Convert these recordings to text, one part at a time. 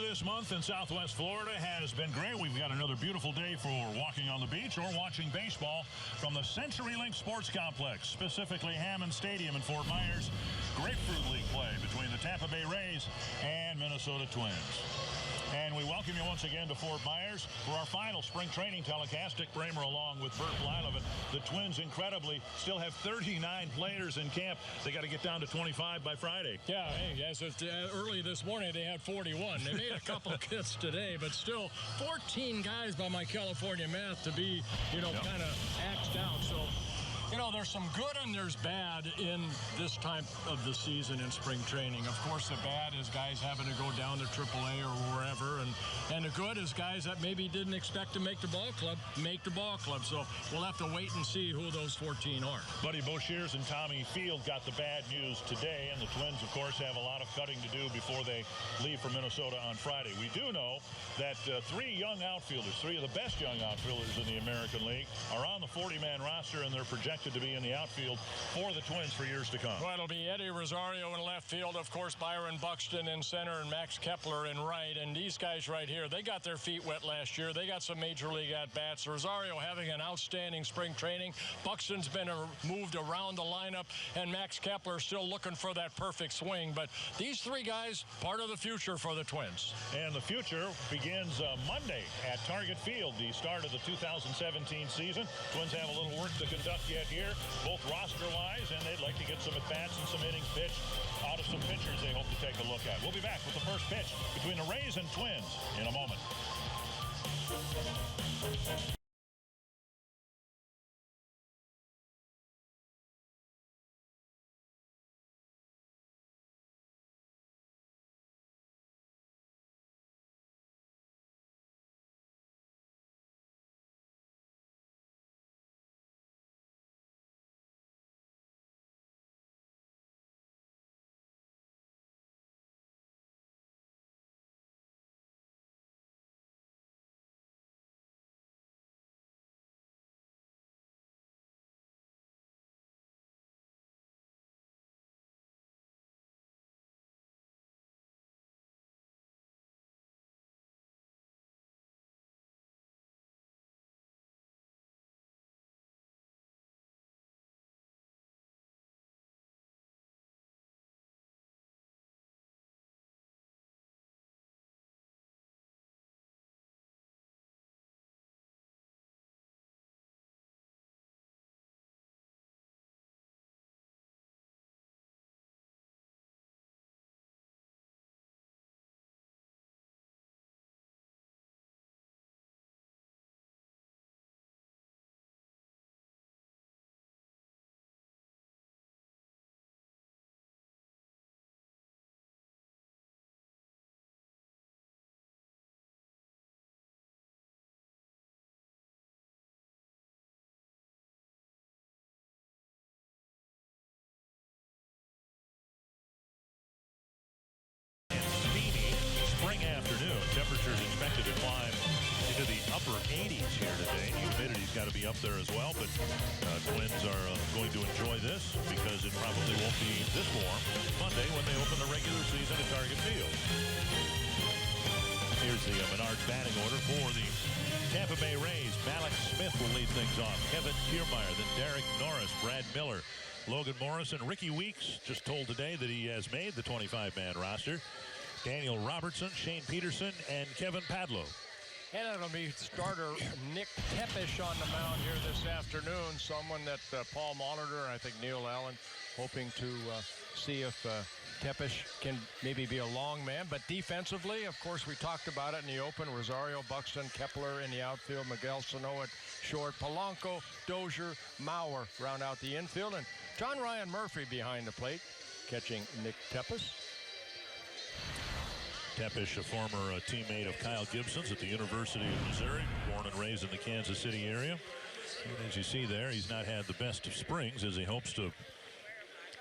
this month in Southwest Florida has been great. We've got another beautiful day for walking on the beach or watching baseball from the CenturyLink Sports Complex, specifically Hammond Stadium in Fort Myers. Grapefruit League play between the Tampa Bay Rays and Minnesota Twins. And we welcome you once again to Fort Myers for our final spring training telecast. Dick Bramer along with Bert Blyleven. The Twins, incredibly, still have 39 players in camp. They got to get down to 25 by Friday. Yeah, hey, as of early this morning, they had 41. They made a couple hits today, but still 14 guys by my California math to be, kind of axed out. So, there's some good and there's bad in this time of the season in spring training. Of course, the bad is guys having to go down to AAA or wherever, and the good is guys that maybe didn't expect to make the ball club, make the ball club. So we'll have to wait and see who those 14 are. Buddy Boshiers and Tommy Field got the bad news today, and the Twins, of course, have a lot of cutting to do before they leave for Minnesota on Friday. We do know that three young outfielders, three of the best young outfielders in the American League, are on the 40-man roster, and they're projected to be in the outfield for the Twins for years to come. Well, it'll be Eddie Rosario in left field, of course, Byron Buxton in center, and Max Kepler in right. And these guys right here, they got their feet wet last year. They got some major league at-bats. Rosario having an outstanding spring training. Buxton's been moved around the lineup, and Max Kepler still looking for that perfect swing. But these three guys, part of the future for the Twins. And the future begins Monday at Target Field, the start of the 2017 season. Twins have a little work to conduct yet here, both roster-wise, and they'd like to get some at-bats and some innings pitched out of some pitchers they hope to take a look at. We'll be back with the first pitch between the Rays and Twins in a moment. Spring afternoon. Temperatures expected to climb into the upper 80s here today. Humidity's got to be up there as well, but Twins are going to enjoy this because it probably won't be this warm Monday when they open the regular season at Target Field. Here's the Menard batting order for the Tampa Bay Rays. Malik Smith will lead things off. Kevin Kiermaier, then Derek Norris, Brad Miller, Logan Morrison. Ricky Weeks just told today that he has made the 25-man roster. Daniel Robertson, Shane Peterson, and Kevin Padlo. And it'll be starter Nick Tepesch on the mound here this afternoon. Someone that Paul Molitor and I think Neil Allen hoping to see if Tepesch can maybe be a long man. But defensively, of course, we talked about it in the open. Rosario, Buxton, Kepler in the outfield. Miguel Sano at short. Polanco, Dozier, Mauer round out the infield. And John Ryan Murphy behind the plate catching Nick Tepesch. Tepesch, a former teammate of Kyle Gibson's at the University of Missouri, born and raised in the Kansas City area. And as you see there, he's not had the best of springs as he hopes to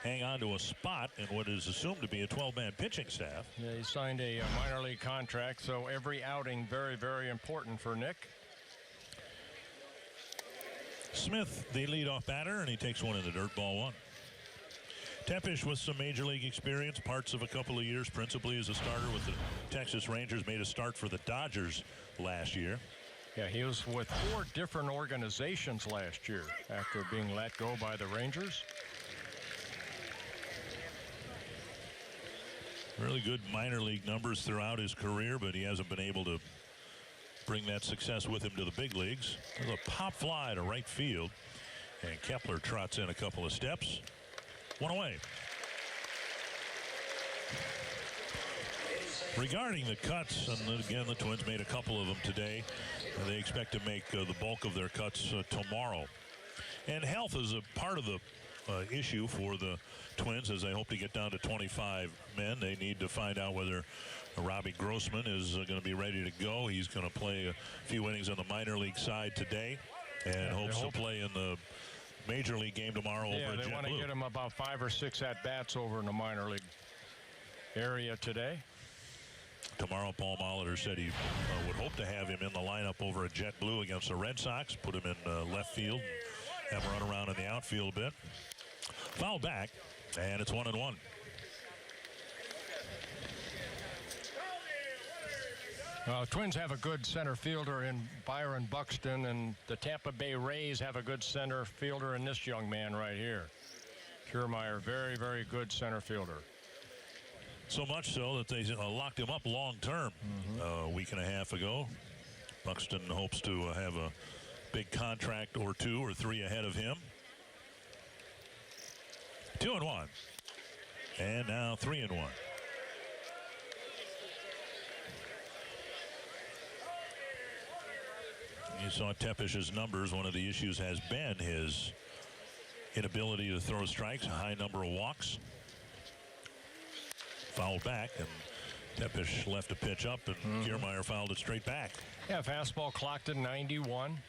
hang on to a spot in what is assumed to be a 12-man pitching staff. Yeah, he signed a minor league contract, so every outing very, very important for Nick. Smith, the leadoff batter, and he takes one in the dirt, ball one. Tepish with some major league experience, parts of a couple of years, principally as a starter with the Texas Rangers, made a start for the Dodgers last year. Yeah, he was with 4 different organizations last year after being let go by the Rangers. Really good minor league numbers throughout his career, but he hasn't been able to bring that success with him to the big leagues. There's a pop fly to right field, and Kepler trots in a couple of steps. One away. Regarding the cuts, and again, the Twins made a couple of them today. They expect to make the bulk of their cuts tomorrow. And health is a part of the issue for the Twins as they hope to get down to 25 men. They need to find out whether Robbie Grossman is going to be ready to go. He's going to play a few innings on the minor league side today and hopes to play in the major league game tomorrow over at JetBlue. They want to get him about 5 or 6 at-bats over in the minor league area today. Tomorrow, Paul Molitor said he would hope to have him in the lineup over at JetBlue against the Red Sox, put him in left field, have him run around in the outfield a bit. Foul back, and it's 1-1. Twins have a good center fielder in Byron Buxton, and the Tampa Bay Rays have a good center fielder in this young man right here. Kiermaier, very, very good center fielder. So much so that they locked him up long term a week and a half ago. Buxton hopes to have a big contract or 2 or 3 ahead of him. 2-1. And now 3-1. You saw Tepish's numbers. One of the issues has been his inability to throw strikes, a high number of walks. Fouled back, and Tepish left a pitch up, and Kiermaier fouled it straight back. Yeah, fastball clocked at 91.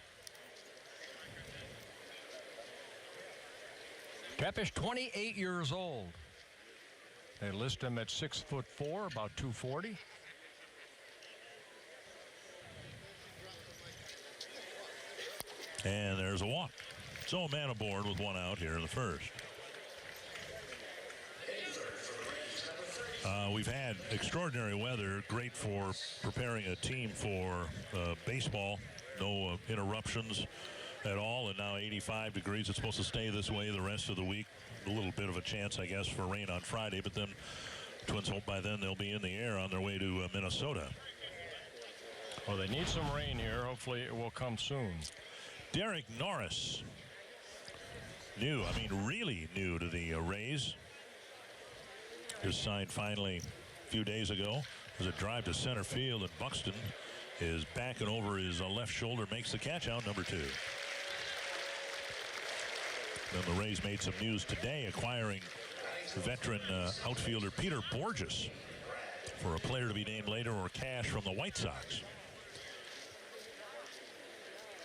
Tepish, 28 years old. They list him at 6'4", about 240. And there's a walk. So a man aboard with 1 out here in the first. We've had extraordinary weather, great for preparing a team for baseball. No interruptions at all, and now 85 degrees. It's supposed to stay this way the rest of the week. A little bit of a chance, I guess, for rain on Friday, but then Twins hope by then they'll be in the air on their way to Minnesota. Well, they need some rain here. Hopefully it will come soon. Derek Norris, new, I mean really new to the Rays. Just signed finally a few days ago. There's a drive to center field, and Buxton is backing over his left shoulder, makes the catch out, number 2. Then the Rays made some news today, acquiring veteran outfielder Peter Borges for a player to be named later or cash from the White Sox.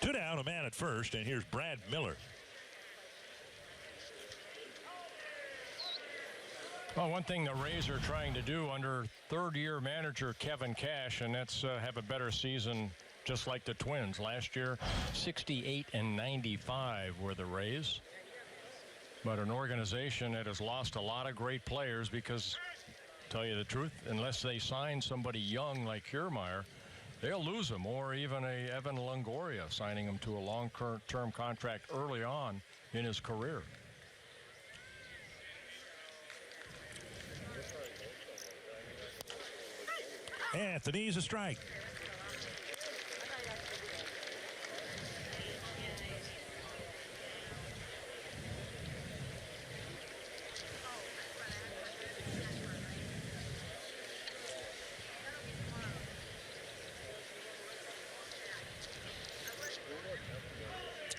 2 down, a man at first, and here's Brad Miller. Well, one thing the Rays are trying to do under third-year manager Kevin Cash, and that's have a better season just like the Twins. Last year, 68-95 were the Rays. But an organization that has lost a lot of great players because, to tell you the truth, unless they sign somebody young like Kiermaier, they'll lose him, or even a Evan Longoria signing him to a long-term contract early on in his career. At the knees, a strike.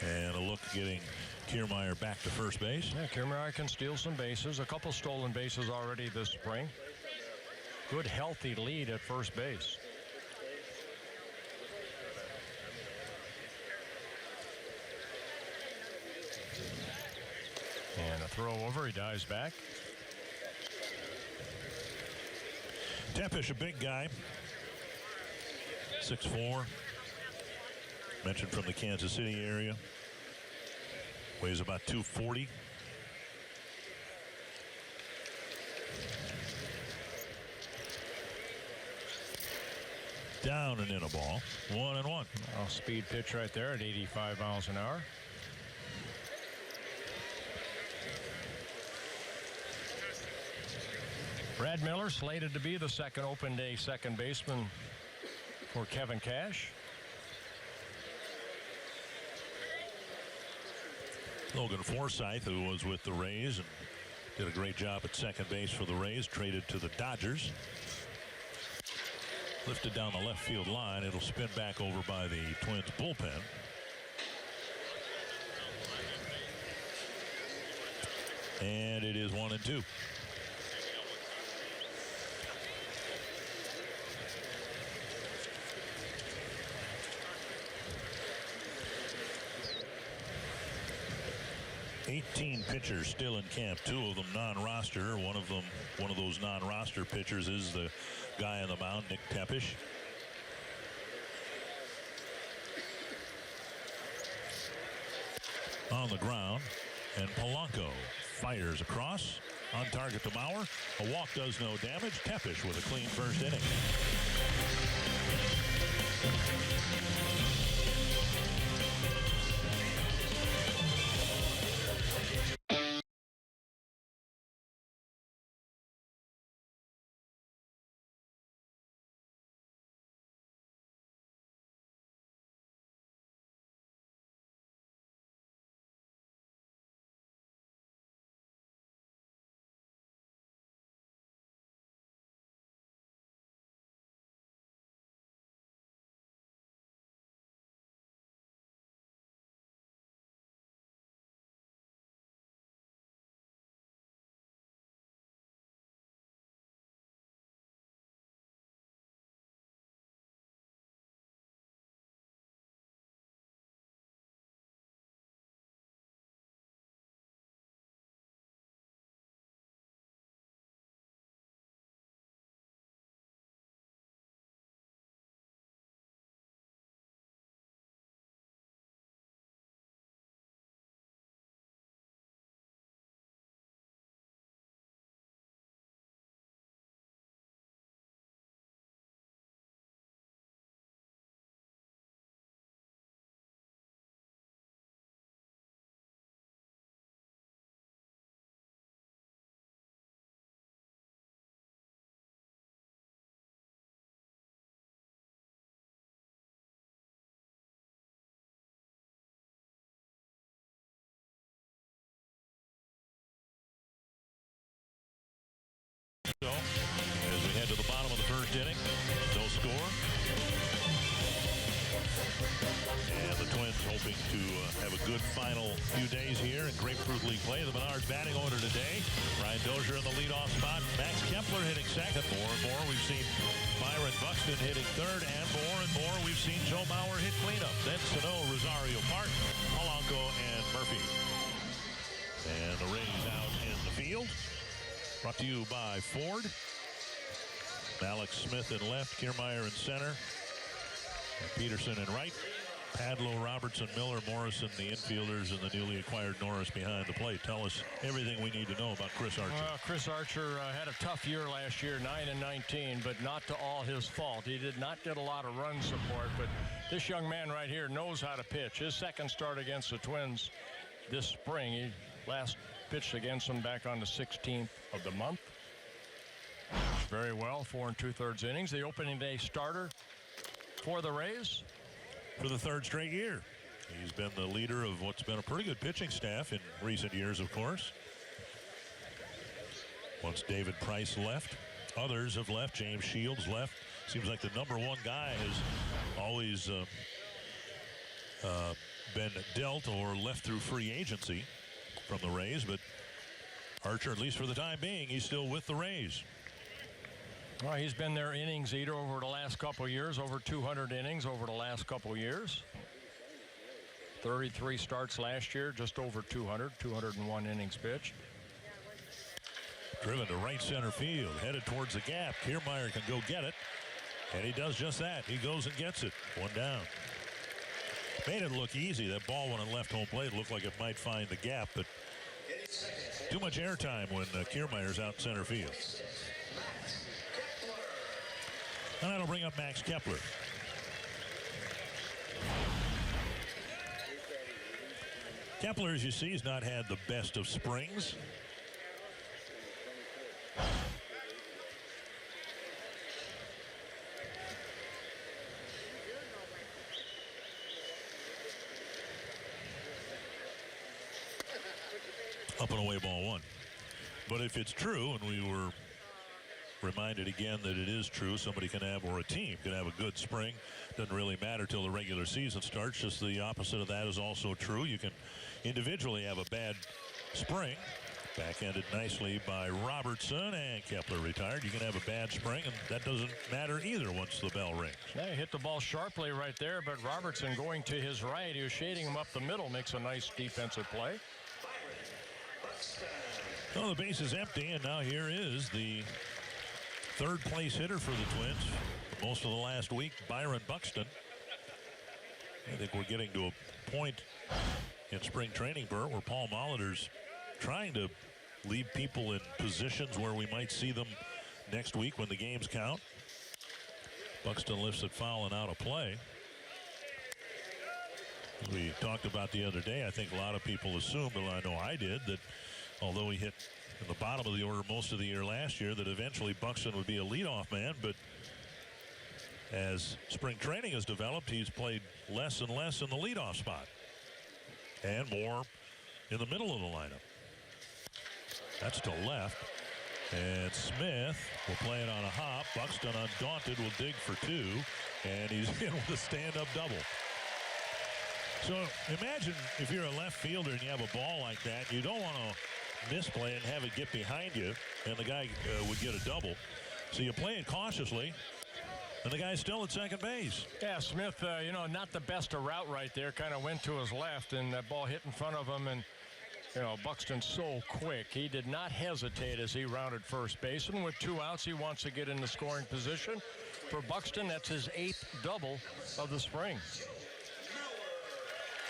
And a look getting Kiermaier back to first base. Yeah, Kiermaier can steal some bases. A couple stolen bases already this spring. Good, healthy lead at first base. And a throw over, he dives back. Tepish, a big guy. 6'4". Mentioned from the Kansas City area. Weighs about 240. Down and in a ball. 1-1. Well, speed pitch right there at 85 miles an hour. Brad Miller slated to be the second open day second baseman for Kevin Cash. Logan Forsythe, who was with the Rays and did a great job at second base for the Rays, traded to the Dodgers. Lifted down the left field line. It'll spin back over by the Twins bullpen. And it is 1-2. Pitchers still in camp. 2 of them non-roster. One of those non-roster pitchers is the guy on the mound, Nick Tepish. On the ground, and Polanco fires across on target to Mauer. A walk does no damage. Tepish with a clean first inning. So, as we head to the bottom of the first inning, no score. And the Twins hoping to have a good final few days here in Grapefruit League play. The Menards batting order today. Ryan Dozier in the leadoff spot. Max Kepler hitting second. More and more we've seen Byron Buxton hitting third. And more we've seen Joe Mauer hit cleanup. Then Sano, Rosario Park, Polanco, and Murphy. And the Rays out in the field. Brought to you by Ford. Alex Smith in left, Kiermaier in center, and Peterson in right. Padlo, Robertson, Miller, Morrison, the infielders, and the newly acquired Norris behind the plate. Tell us everything we need to know about Chris Archer. Well, Chris Archer had a tough year last year, 9-19, but not to all his fault. He did not get a lot of run support, but this young man right here knows how to pitch. His second start against the Twins this spring, he last pitched against them back on the 16th of the month. Very well, 4 2/3 innings. The opening day starter for the Rays. For the third straight year. He's been the leader of what's been a pretty good pitching staff in recent years, of course. Once David Price left, others have left. James Shields left. Seems like the #1 guy has always been dealt or left through free agency from the Rays, but Archer, at least for the time being, he's still with the Rays. Well, he's been their innings eater over the last couple of years, over 200 innings over the last couple of years. 33 starts last year, just over 201 innings pitched. Driven to right center field, headed towards the gap. Kiermaier can go get it, and he does just that. He goes and gets it. 1 down. Made it look easy. That ball went on left home plate. Looked like it might find the gap, but too much airtime when Kiermaier's out in center field. And that'll bring up Max Kepler. Kepler, as you see, has not had the best of springs. Up and away, ball one. But if it's true, and we were reminded again that it is true, somebody can have, or a team can have a good spring. Doesn't really matter till the regular season starts. Just the opposite of that is also true. You can individually have a bad spring. Backhanded nicely by Robertson, and Kepler retired. You can have a bad spring, and that doesn't matter either once the bell rings. Yeah, he hit the ball sharply right there, but Robertson going to his right, he was shading him up the middle, makes a nice defensive play. Well, the base is empty, and now here is the third place hitter for the Twins. Most of the last week, Byron Buxton. I think we're getting to a point in spring training, Bert, where Paul Molitor's trying to leave people in positions where we might see them next week when the games count. Buxton lifts it foul and out of play. As we talked about the other day, I think a lot of people assumed, and I know I did, that although he hit in the bottom of the order most of the year last year, that eventually Buxton would be a leadoff man. But as spring training has developed, he's played less and less in the leadoff spot and more in the middle of the lineup. That's to left, and Smith will play it on a hop. Buxton, undaunted, will dig for two, and he's in with a stand-up double. So imagine if you're a left fielder and you have a ball like that, you don't want to misplay and have it get behind you, and the guy would get a double. So you play it cautiously, and the guy's still at second base. Yeah, Smith, not the best of route right there. Kind of went to his left, and that ball hit in front of him. And, Buxton's so quick. He did not hesitate as he rounded first base. And with 2 outs, he wants to get in the scoring position. For Buxton, that's his 8th double of the spring.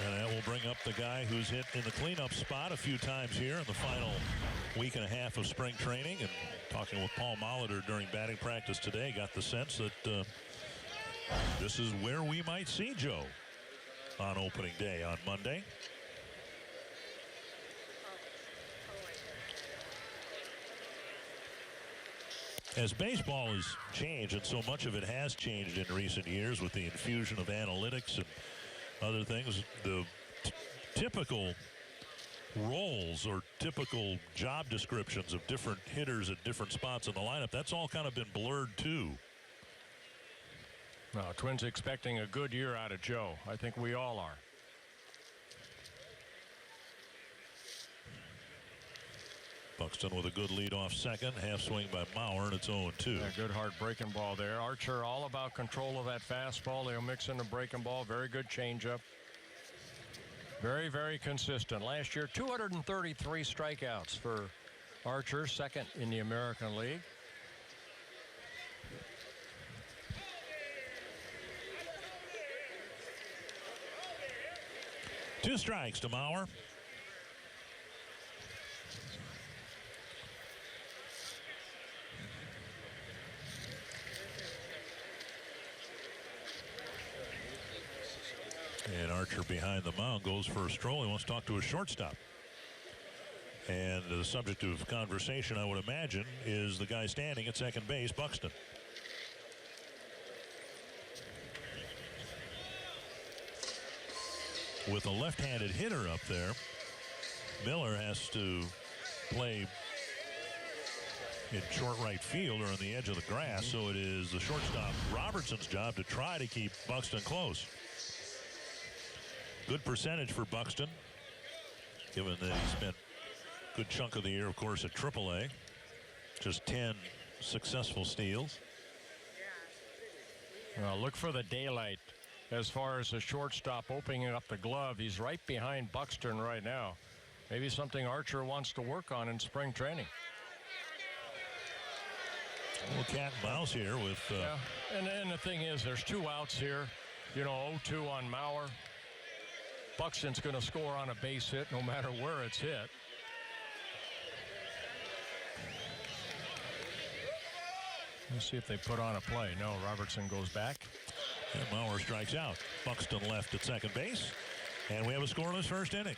And that will bring up the guy who's hit in the cleanup spot a few times here in the final week and a half of spring training. And talking with Paul Molitor during batting practice today, got the sense that this is where we might see Joe on opening day on Monday. As baseball has changed, and so much of it has changed in recent years with the infusion of analytics and other things, the typical roles or typical job descriptions of different hitters at different spots in the lineup, that's all kind of been blurred too. Well, Twins expecting a good year out of Joe. I think we all are. Buxton with a good lead-off second, half swing by Mauer, and it's 0-2. Yeah, good hard breaking ball there. Archer all about control of that fastball. They'll mix in the breaking ball. Very good changeup. Very, very consistent. Last year, 233 strikeouts for Archer, second in the American League. Two strikes to Mauer. And Archer behind the mound goes for a stroll. He wants to talk to his shortstop. And the subject of conversation, I would imagine, is the guy standing at second base, Buxton. With a left-handed hitter up there, Miller has to play in short right field or on the edge of the grass. So it is the shortstop Robertson's job to try to keep Buxton close. Good percentage for Buxton, given that he spent a good chunk of the year, of course, at AAA. Just 10 successful steals. Well, look for the daylight as far as the shortstop opening up the glove. He's right behind Buxton right now. Maybe something Archer wants to work on in spring training. A little cat and mouse here with... Yeah, and the thing is, there's 2 outs here. 0-2 on Mauer. Buxton's going to score on a base hit no matter where it's hit. Let's see if they put on a play. No, Robertson goes back. And Mauer strikes out. Buxton left at second base. And we have a scoreless first inning.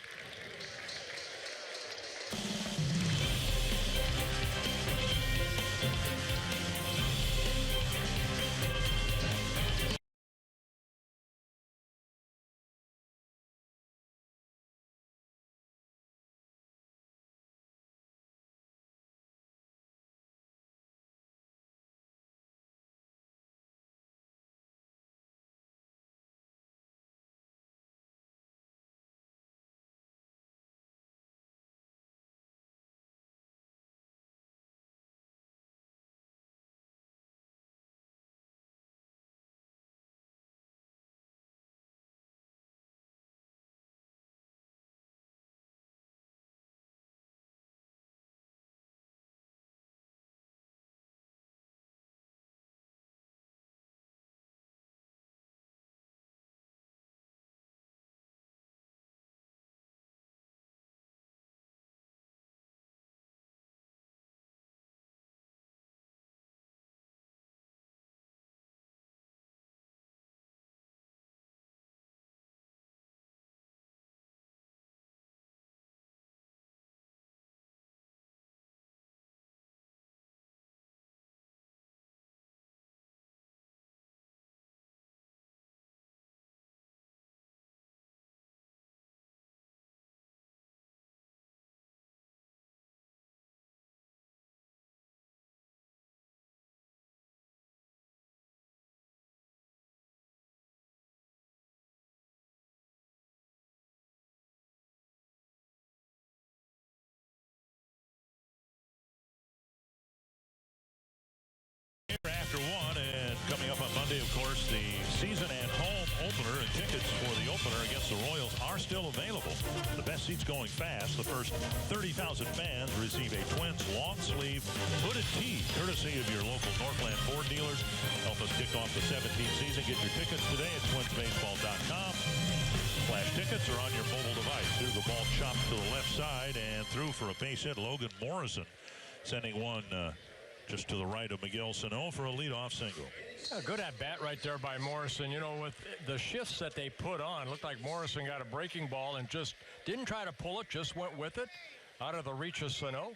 After one, and coming up on Monday, of course, the season and home opener, and tickets for the opener against the Royals are still available. The best seats going fast. The first 30,000 fans receive a Twins long sleeve hooded tee, courtesy of your local Northland Ford dealers. Help us kick off the 17th season. Get your tickets today at twinsbaseball.com. Flash tickets are on your mobile device. Here's the ball chopped to the left side and through for a base hit. Logan Morrison sending one just to the right of Miguel Sano for a leadoff single. A good at bat right there by Morrison. You know, with the shifts that they put on, looked like Morrison got a breaking ball and just didn't try to pull it, just went with it out of the reach of Sano.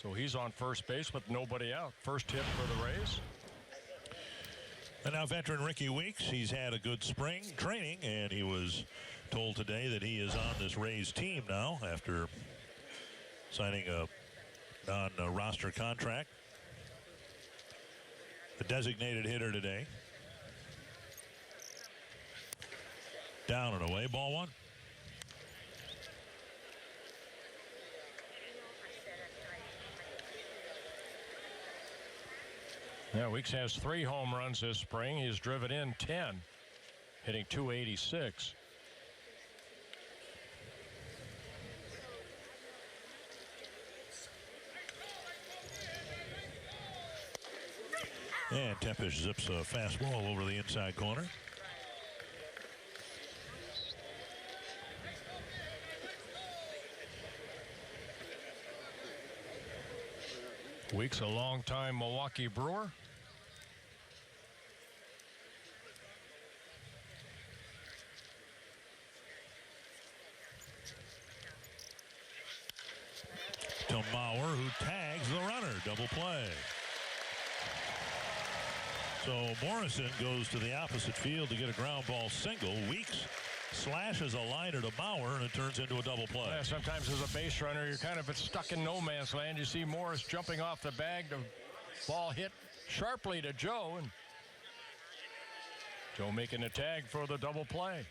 So he's on first base with nobody out. First hit for the Rays. And now veteran Ricky Weeks, he's had a good spring training, and he was told today that he is on this Rays team now after signing a non-roster contract. The designated hitter today. Down and away, ball one. Yeah, Weeks has 3 home runs this spring. He's driven in 10, hitting .286. And Tepish zips a fastball over the inside corner. Weeks, a long-time Milwaukee Brewer. To Mauer, who tags the runner. Double play. So Morrison goes to the opposite field to get a ground ball single. Weeks slashes a liner to Mauer, and it turns into a double play. Yeah, sometimes as a base runner, you're kind of stuck in no man's land. You see Morris jumping off the bag. The ball hit sharply to Joe, and Joe making a tag for the double play.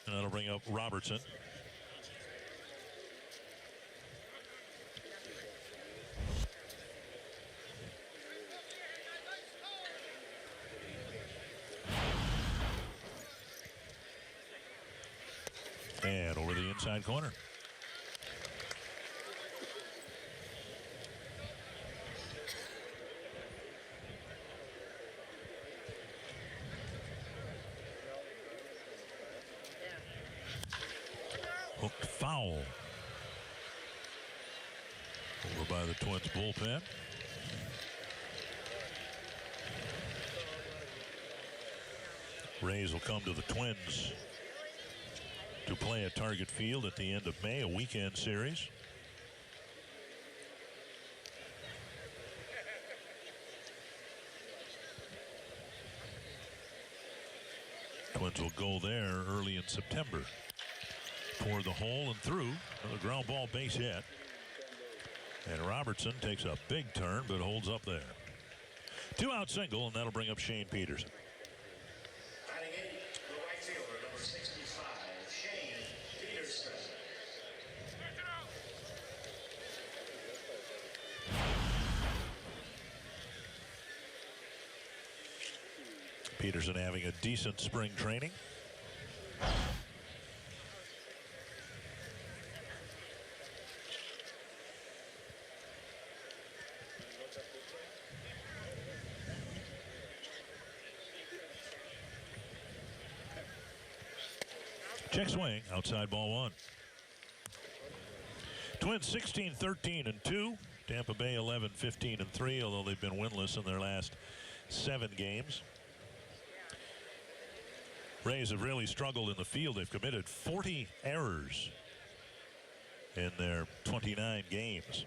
And that'll bring up Robertson. And over the inside corner. Hooked foul. Over by the Twins bullpen. Rays will come to the Twins to play at Target Field at the end of May, a weekend series. Twins will go there early in September. Toward the hole and through. Another ground ball base hit. And Robertson takes a big turn but holds up there. 2-out single, and that'll bring up Shane Peterson. Batting eighth, the right fielder, number 65, Shane Peterson. Peterson having a decent spring training. Check swing, outside ball one. Twins 16-13-2. Tampa Bay 11-15-3, although they've been winless in their last 7 games. Rays have really struggled in the field. They've committed 40 errors in their 29 games.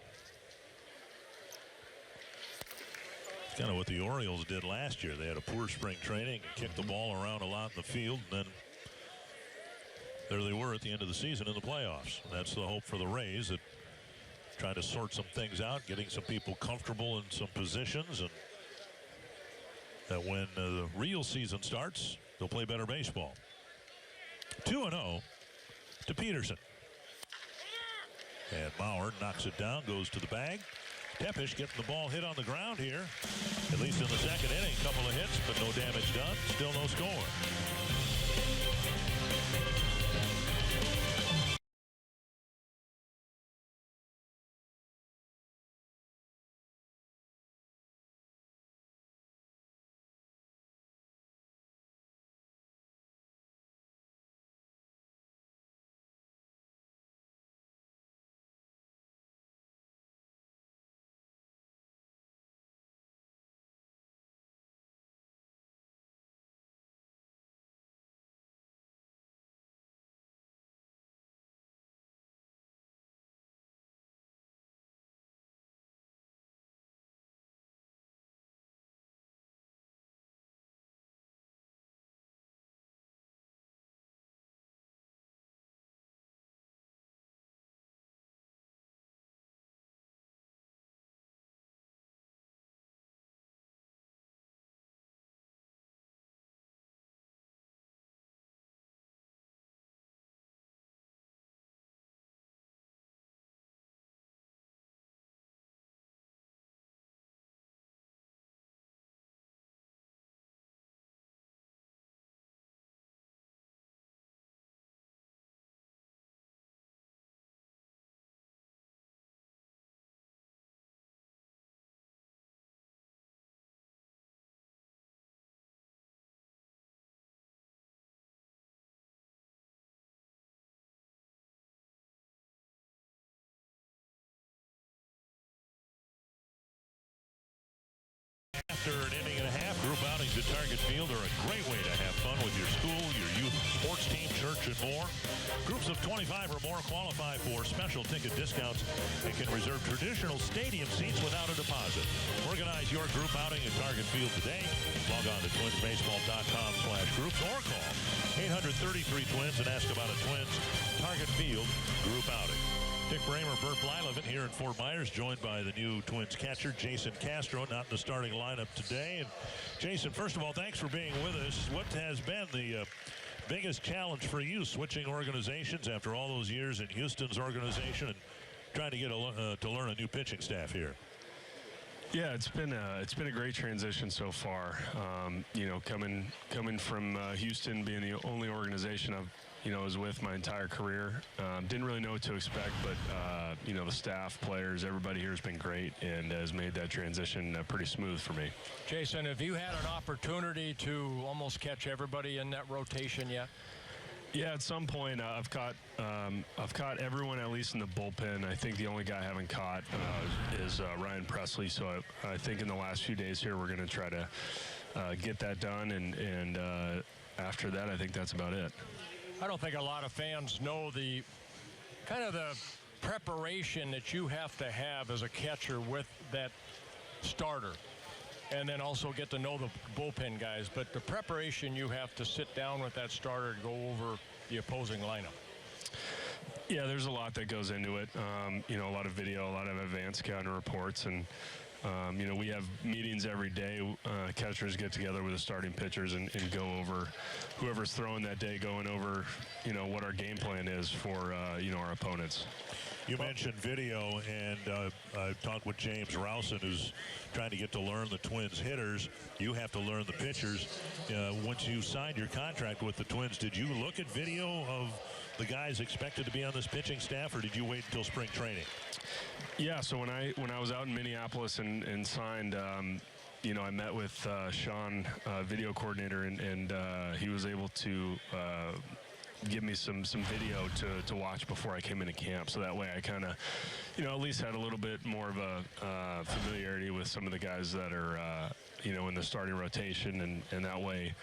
It's kind of what the Orioles did last year. They had a poor spring training, kicked the ball around a lot in the field, and then there they were at the end of the season in the playoffs. That's the hope for the Rays, that trying to sort some things out, getting some people comfortable in some positions, and that when the real season starts, they'll play better baseball. 2-0 to Peterson. And Mauer knocks it down, goes to the bag. Tepish getting the ball hit on the ground here, at least in the second inning. Couple of hits, but no damage done. Still no score. After an inning and a half, group outings at Target Field are a great way to have fun with your school, your youth sports team, church, and more. Groups of 25 or more qualify for special ticket discounts and can reserve traditional stadium seats without a deposit. Organize your group outing at Target Field today. Log on to twinsbaseball.com/groups or call 800-33-TWINS and ask about a Twins Target Field group outing. Dick Bramer, Bert Blyleven here in Fort Myers, joined by the new Twins catcher, Jason Castro, not in the starting lineup today. And Jason, first of all, thanks for being with us. What has been the biggest challenge for you switching organizations after all those years in Houston's organization and trying to get to learn a new pitching staff here? Yeah, it's been a great transition so far. You know, coming from Houston, being the only organization I've was with my entire career. Didn't really know what to expect, but the staff, players, everybody here has been great and has made that transition pretty smooth for me. Jason, have you had an opportunity to almost catch everybody in that rotation yet? Yeah, at some point I've caught everyone, at least in the bullpen. I think the only guy I haven't caught is Ryan Presley. So I think in the last few days here we're going to try to get that done and after that, I think that's about it. I don't think a lot of fans know the kind of the preparation that you have to have as a catcher with that starter, and then also get to know the bullpen guys. But the preparation you have to sit down with that starter to go over the opposing lineup. Yeah, there's a lot that goes into it. You know, a lot of video, a lot of advanced counter reports, and you know, we have meetings every day. Catchers get together with the starting pitchers and go over whoever's throwing that day, going over, you know, what our game plan is for, you know, our opponents. You mentioned video, and I talked with James Rousen, who's trying to get to learn the Twins hitters. You have to learn the pitchers. Once you signed your contract with the Twins, did you look at video of the guys expected to be on this pitching staff, or did you wait until spring training? Yeah, so when I was out in Minneapolis and signed, you know, I met with Sean, video coordinator, and he was able to give me some video to watch before I came into camp. So that way I kind of, you know, at least had a little bit more of a familiarity with some of the guys that are, you know, in the starting rotation, and that way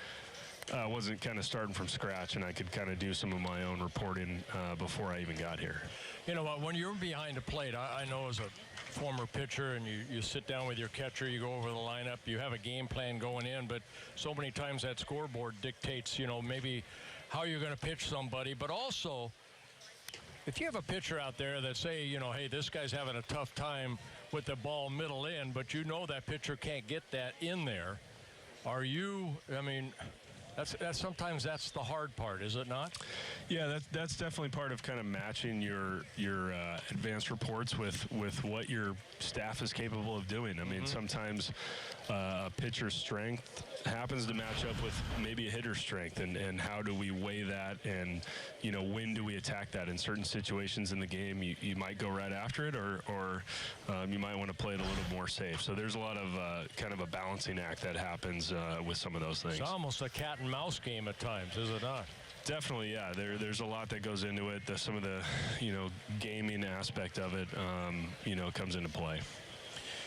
I wasn't kind of starting from scratch, and I could kind of do some of my own reporting before I even got here. You know what, when you're behind the plate, I know as a former pitcher, and you sit down with your catcher, you go over the lineup, you have a game plan going in, but so many times that scoreboard dictates, you know, maybe how you're going to pitch somebody. But also, if you have a pitcher out there that say, you know, hey, this guy's having a tough time with the ball middle in, but you know that pitcher can't get that in there, are you, I mean, that's sometimes that's the hard part, is it not? Yeah, that's definitely part of kind of matching your advanced reports with what your staff is capable of doing. I mean, sometimes a pitcher's strength happens to match up with maybe a hitter's strength, and how do we weigh that, and, you know, when do we attack that? In certain situations in the game, you might go right after it, or you might want to play it a little more safe. So there's a lot of kind of a balancing act that happens with some of those things. It's almost a cat and mouse game at times, is it not? Definitely, yeah. There's a lot that goes into it. Some of the, you know, gaming aspect of it, you know, comes into play.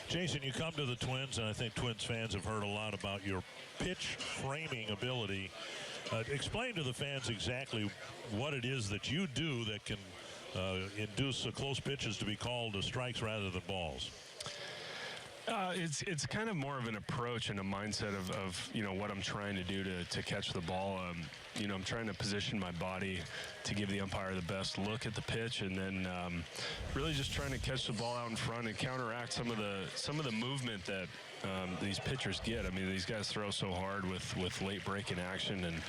Jason, you come to the Twins, and I think Twins fans have heard a lot about your pitch framing ability. Explain to the fans exactly what it is that you do that can induce close pitches to be called strikes rather than balls. It's kind of more of an approach and a mindset of you know, what I'm trying to do to catch the ball. You know, I'm trying to position my body to give the umpire the best look at the pitch, and then really just trying to catch the ball out in front and counteract some of the movement that these pitchers get. I mean, these guys throw so hard with late breaking action, and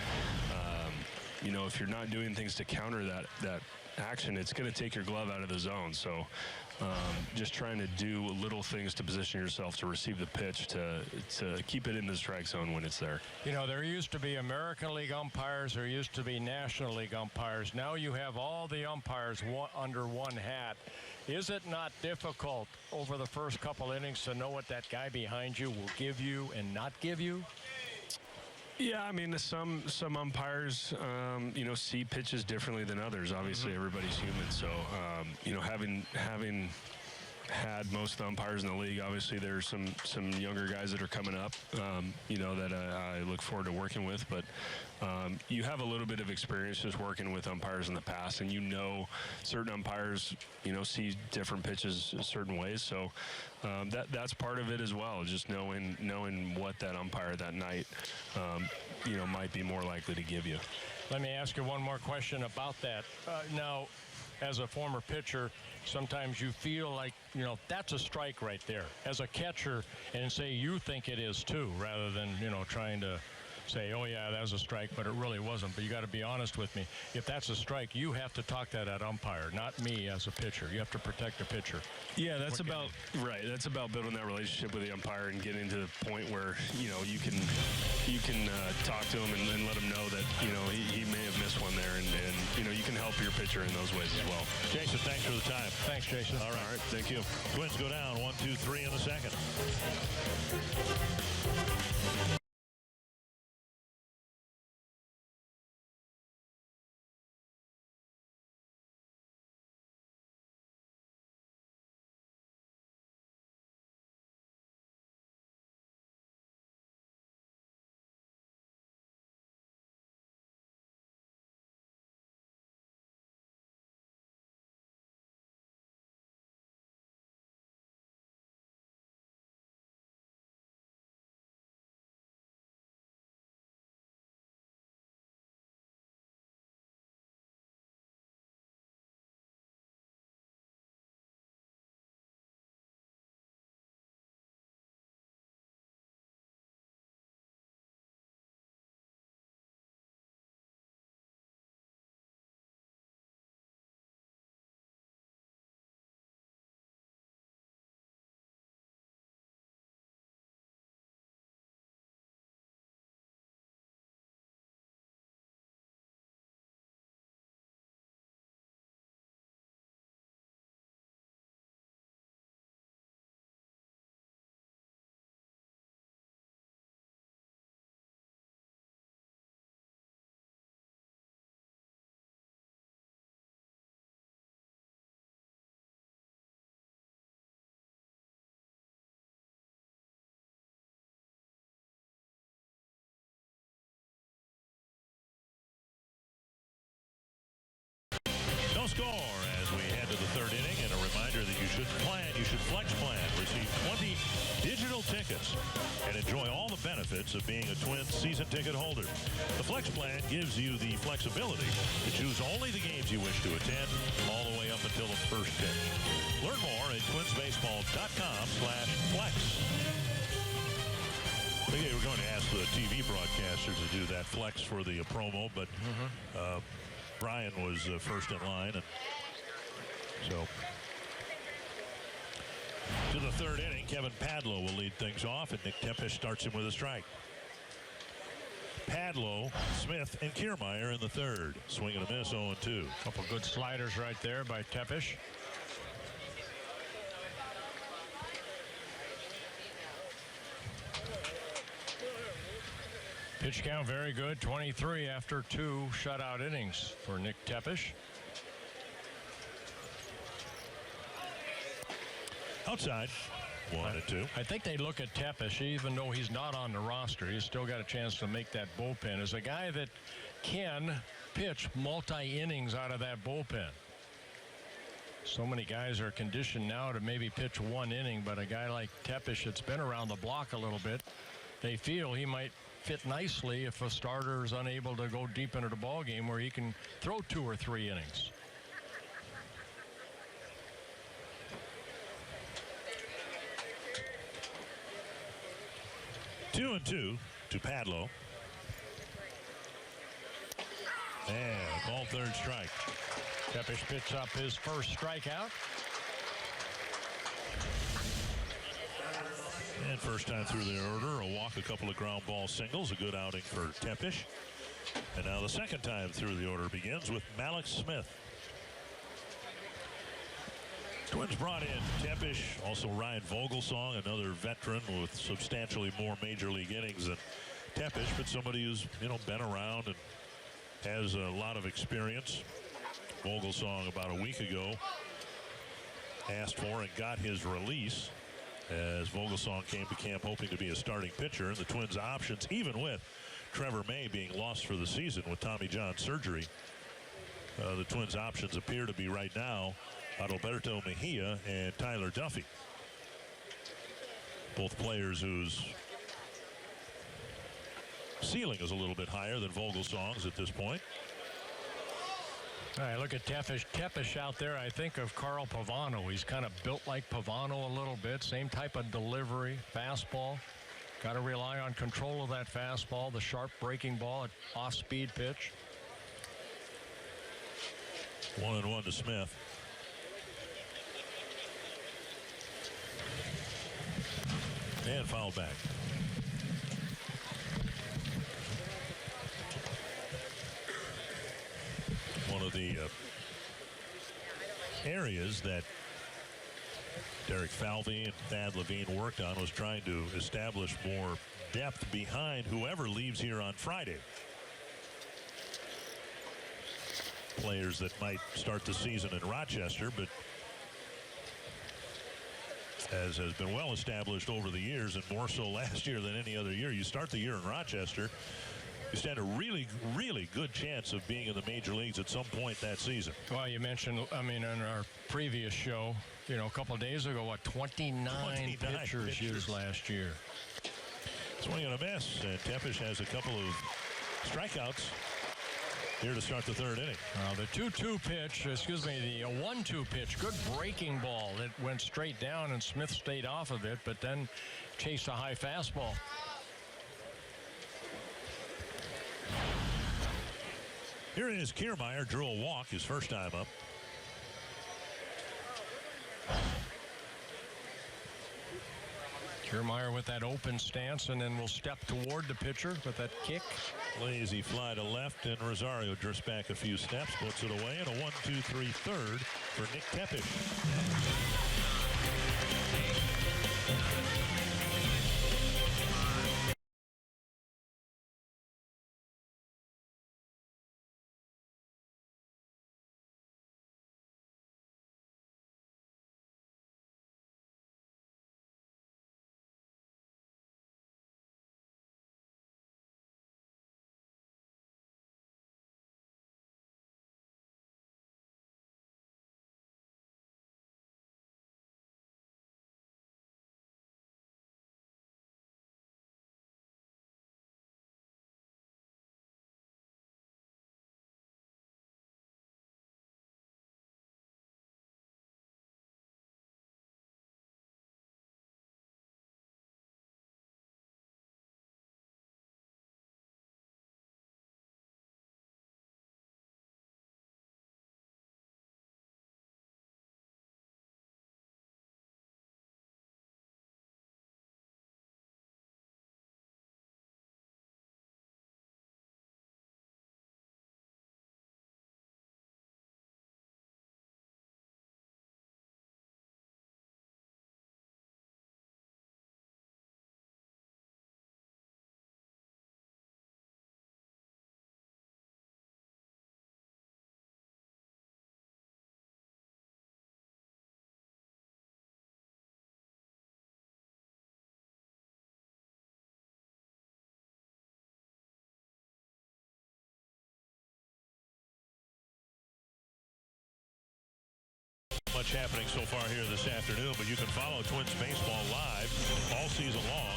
you know, if you're not doing things to counter that action, it's going to take your glove out of the zone. So just trying to do little things to position yourself to receive the pitch, to keep it in the strike zone when it's there. You know, there used to be American League umpires, there used to be National League umpires. Now you have all the umpires under one hat. Is it not difficult over the first couple innings to know what that guy behind you will give you and not give you? Yeah, I mean, some umpires, you know, see pitches differently than others. Obviously, everybody's human. So, you know, having had most of the umpires in the league, obviously there's some younger guys that are coming up, you know, that I look forward to working with. But you have a little bit of experience just working with umpires in the past, and you know, certain umpires, you know, see different pitches certain ways. So that's part of it as well, just knowing what that umpire that night, you know, might be more likely to give you. Let me ask you one more question about that. Now, as a former pitcher, sometimes you feel like, you know, that's a strike right there. As a catcher, and say you think it is too, rather than, you know, trying to say, oh yeah, that was a strike, but it really wasn't. But you got to be honest with me. If that's a strike, you have to talk that at umpire, not me as a pitcher. You have to protect the pitcher. Yeah, that's about right. That's about building that relationship with the umpire and getting to the point where, you know, you can talk to him and let him know that, you know, he may have missed one there, and you know, you can help your pitcher in those ways as well. Jason, thanks for the time. Thanks, Jason. All right, thank you. Twins go down 1-2-3 in the second. benefits of being a Twins season ticket holder. The Flex plan gives you the flexibility to choose only the games you wish to attend all the way up until the first pitch. Learn more at twinsbaseball.com/flex. I think they were going to ask the TV broadcasters to do that flex for the promo, but Brian was first in line, and so to the third inning, Kevin Padlo will lead things off, and Nick Tepesch starts him with a strike. Padlo, Smith, and Kiermaier in the third. Swing and a miss, 0-2. Couple good sliders right there by Tepesch. Pitch count very good, 23 after 2 shutout innings for Nick Tepesch. Outside, 1-2. I think they look at Tepesch, even though he's not on the roster, he's still got a chance to make that bullpen, as a guy that can pitch multi-innings out of that bullpen. So many guys are conditioned now to maybe pitch 1 inning, but a guy like Tepesch that's been around the block a little bit, they feel he might fit nicely if a starter is unable to go deep into the ball game where he can throw 2 or 3 innings. Two and 2 to Padlo. And ball third strike. Tepesch picks up his first strikeout. And first time through the order, a walk, a couple of ground ball singles, a good outing for Tepesch. And now the second time through the order begins with Malik Smith. Twins brought in Tepesch, also Ryan Vogelsong, another veteran with substantially more major league innings than Tepesch, but somebody who's, been around and has a lot of experience. Vogelsong about a week ago asked for and got his release as Vogelsong came to camp hoping to be a starting pitcher. And the Twins' options, even with Trevor May being lost for the season with Tommy John surgery, the Twins' options appear to be right now Adalberto Mejia and Tyler Duffy. Both players whose ceiling is a little bit higher than Vogelsong's at this point. All right, look at Tepesch out there. I think of Carl Pavano. He's kind of built like Pavano a little bit. Same type of delivery, fastball. Got to rely on control of that fastball, the sharp breaking ball, an off-speed pitch. 1-1 to Smith. And fouled back. One of the areas that Derek Falvey and Thad Levine worked on was trying to establish more depth behind whoever leaves here on Friday. Players that might start the season in Rochester, but as has been well established over the years, and more so last year than any other year, you start the year in Rochester, you stand a really, really good chance of being in the major leagues at some point that season. Well, you mentioned, in our previous show, a couple of days ago, 29 pitchers used last year. Swing and a miss, and Tepesch has a couple of strikeouts here to start the third inning. The 2-2 pitch, the 1-2 pitch, good breaking ball. It went straight down, and Smith stayed off of it, but then chased a high fastball. Here is Kiermaier, drew a walk his first time up. Kiermaier with that open stance, and then will step toward the pitcher with that kick. Lazy fly to left, and Rosario drifts back a few steps, puts it away, and a 1-2-3 third for Nick Tepesch. much happening so far here this afternoon, but you can follow Twins baseball live all season long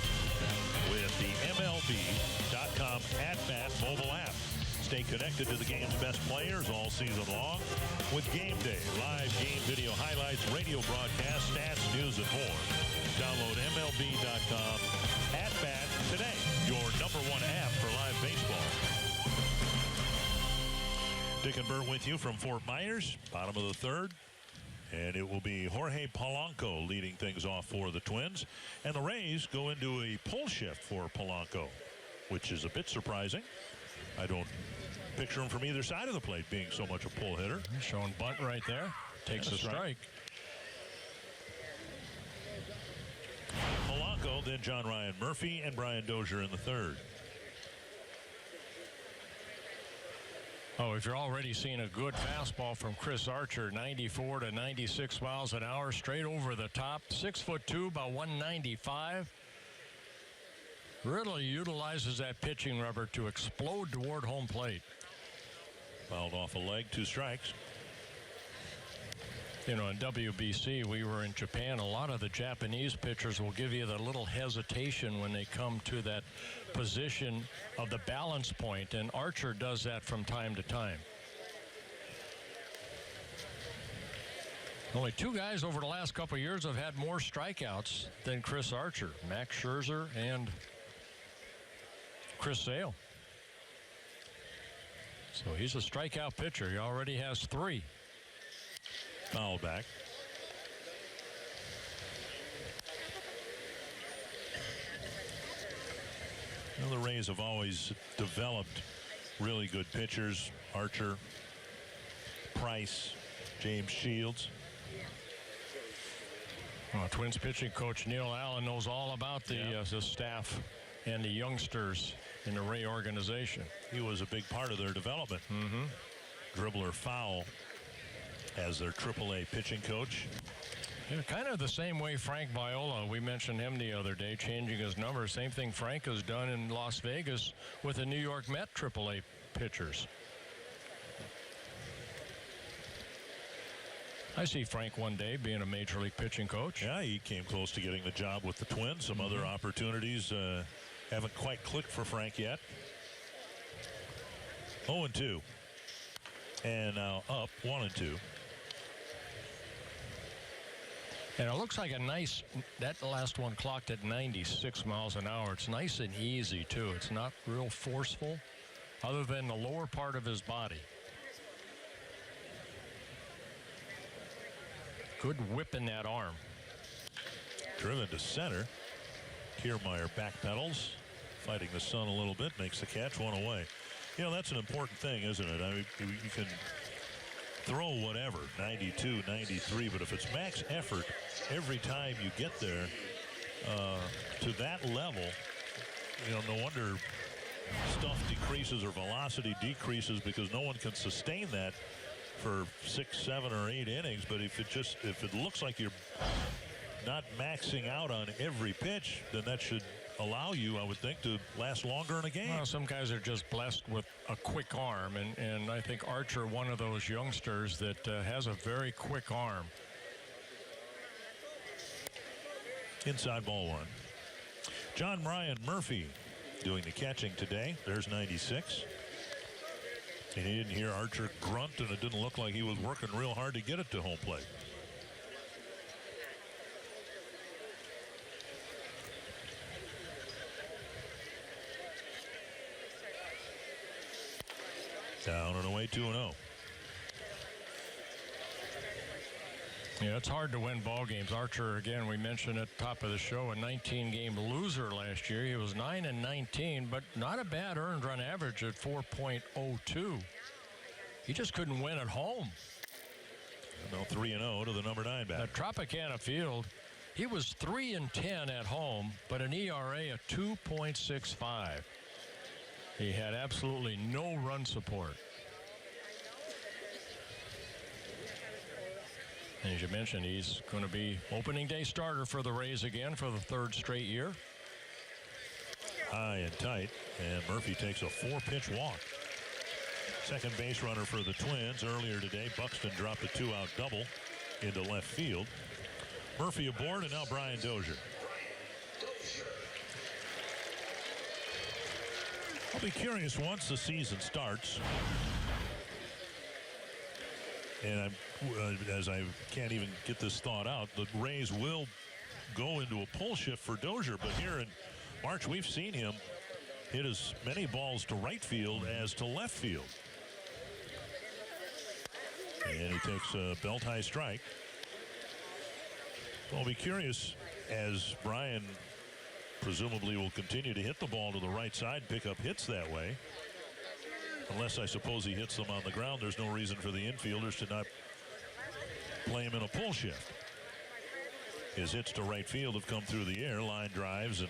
with the MLB.com @MAT mobile app. Stay connected to the game's best players all season long with Game Day, live game video highlights, radio broadcasts, stats, news, and more. Download MLB.com @MAT today, your #1 app for live baseball. Dick and Bert with you from Fort Myers, bottom of the third. And it will be Jorge Polanco leading things off for the Twins. And the Rays go into a pull shift for Polanco, which is a bit surprising. I don't picture him from either side of the plate being so much a pull hitter. Showing bunt right there. Takes a strike. Polanco, then John Ryan Murphy and Brian Dozier in the third. Oh, if you're already seeing a good fastball from Chris Archer, 94 to 96 miles an hour, straight over the top, 6'2", about 195. Really utilizes that pitching rubber to explode toward home plate. Fouled off a leg, 2 strikes. You know, in WBC, we were in Japan. A lot of the Japanese pitchers will give you the little hesitation when they come to that position of the balance point, and Archer does that from time to time. Only 2 guys over the last couple of years have had more strikeouts than Chris Archer, Max Scherzer and Chris Sale. So he's a strikeout pitcher. He already has 3. Foul back. Well, the Rays have always developed really good pitchers. Archer, Price, James Shields. Well, Twins pitching coach Neil Allen knows all about the staff and the youngsters in the Ray organization. He was a big part of their development. Dribbler Fowl as their AAA pitching coach. Yeah, kind of the same way Frank Viola, we mentioned him the other day, changing his number. Same thing Frank has done in Las Vegas with the New York Met AAA pitchers. I see Frank one day being a major league pitching coach. Yeah, he came close to getting the job with the Twins. Some other opportunities haven't quite clicked for Frank yet. 0-2. And now up 1-2. And it looks like a nice, that last one clocked at 96 miles an hour. It's nice and easy, too. It's not real forceful, other than the lower part of his body. Good whip in that arm. Driven to center. Kiermaier backpedals, fighting the sun a little bit, makes the catch, 1 away. You know, that's an important thing, isn't it? I mean, you can throw whatever, 92, 93, but if it's max effort every time you get there to that level, you know, no wonder stuff decreases or velocity decreases, because no one can sustain that for 6, 7, or 8 innings. But if it looks like you're not maxing out on every pitch, then that should allow you, I would think, to last longer in a game. Well, some guys are just blessed with a quick arm, and I think Archer, one of those youngsters that has a very quick arm. Inside ball 1. John Ryan Murphy doing the catching today. There's 96. And he didn't hear Archer grunt, and it didn't look like he was working real hard to get it to home plate. Down and away, 2-0. Yeah, it's hard to win ball games. Archer, again, we mentioned at the top of the show, a 19-game loser last year. He was 9-19, but not a bad earned run average at 4.02. He just couldn't win at home. Now 3-0 to the number 9 batter. At Tropicana Field, he was 3-10 at home, but an ERA of 2.65. He had absolutely no run support. And as you mentioned, he's going to be opening day starter for the Rays again for the 3rd straight year. High and tight, and Murphy takes a 4-pitch walk. Second base runner for the Twins. Earlier today, Buxton dropped a 2-out double. into left field. Murphy aboard, and now Brian Dozier. I'll be curious once the season starts. And as I can't even get this thought out, the Rays will go into a pull shift for Dozier. But here in March, we've seen him hit as many balls to right field as to left field. And he takes a belt-high strike. I'll be curious as Brian presumably will continue to hit the ball to the right side, pick up hits that way. Unless I suppose he hits them on the ground, there's no reason for the infielders to not play him in a pull shift. His hits to right field have come through the air, line drives and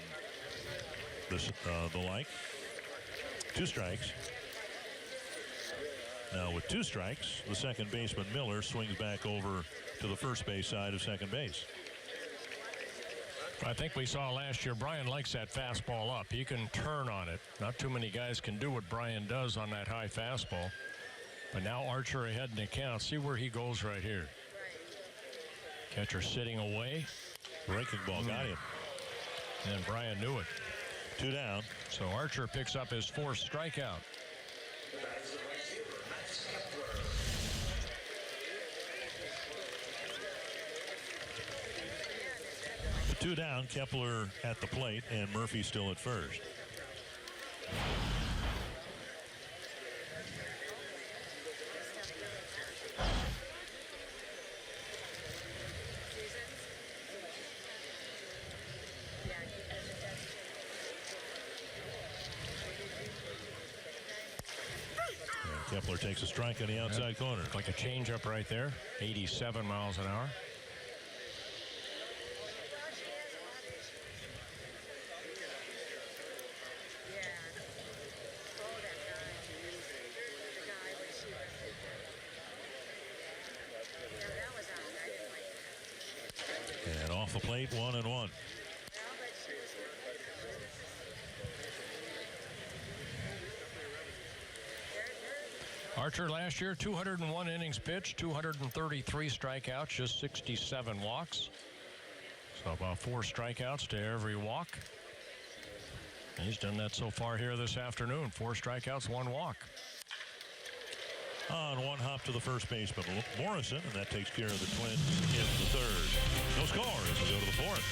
the like. 2 strikes. Now with 2 strikes, the second baseman Miller swings back over to the first base side of second base. I think we saw last year Brian likes that fastball up. He can turn on it. Not too many guys can do what Brian does on that high fastball. But now Archer ahead in the count. See where he goes right here. Catcher sitting away. Breaking ball got him. And Brian knew it. 2 down. So Archer picks up his 4th strikeout. The 2 down, Kepler at the plate, and Murphy still at first. Kepler takes a strike on the outside corner. Like a changeup right there. 87 miles an hour. And off the plate, 1-1. Archer last year, 201 innings pitched, 233 strikeouts, just 67 walks. So about 4 strikeouts to every walk. He's done that so far here this afternoon. 4 strikeouts, 1 walk. On 1 hop to the first baseman, Morrison, and that takes care of the Twins in the 3rd. No score as we go to the 4th.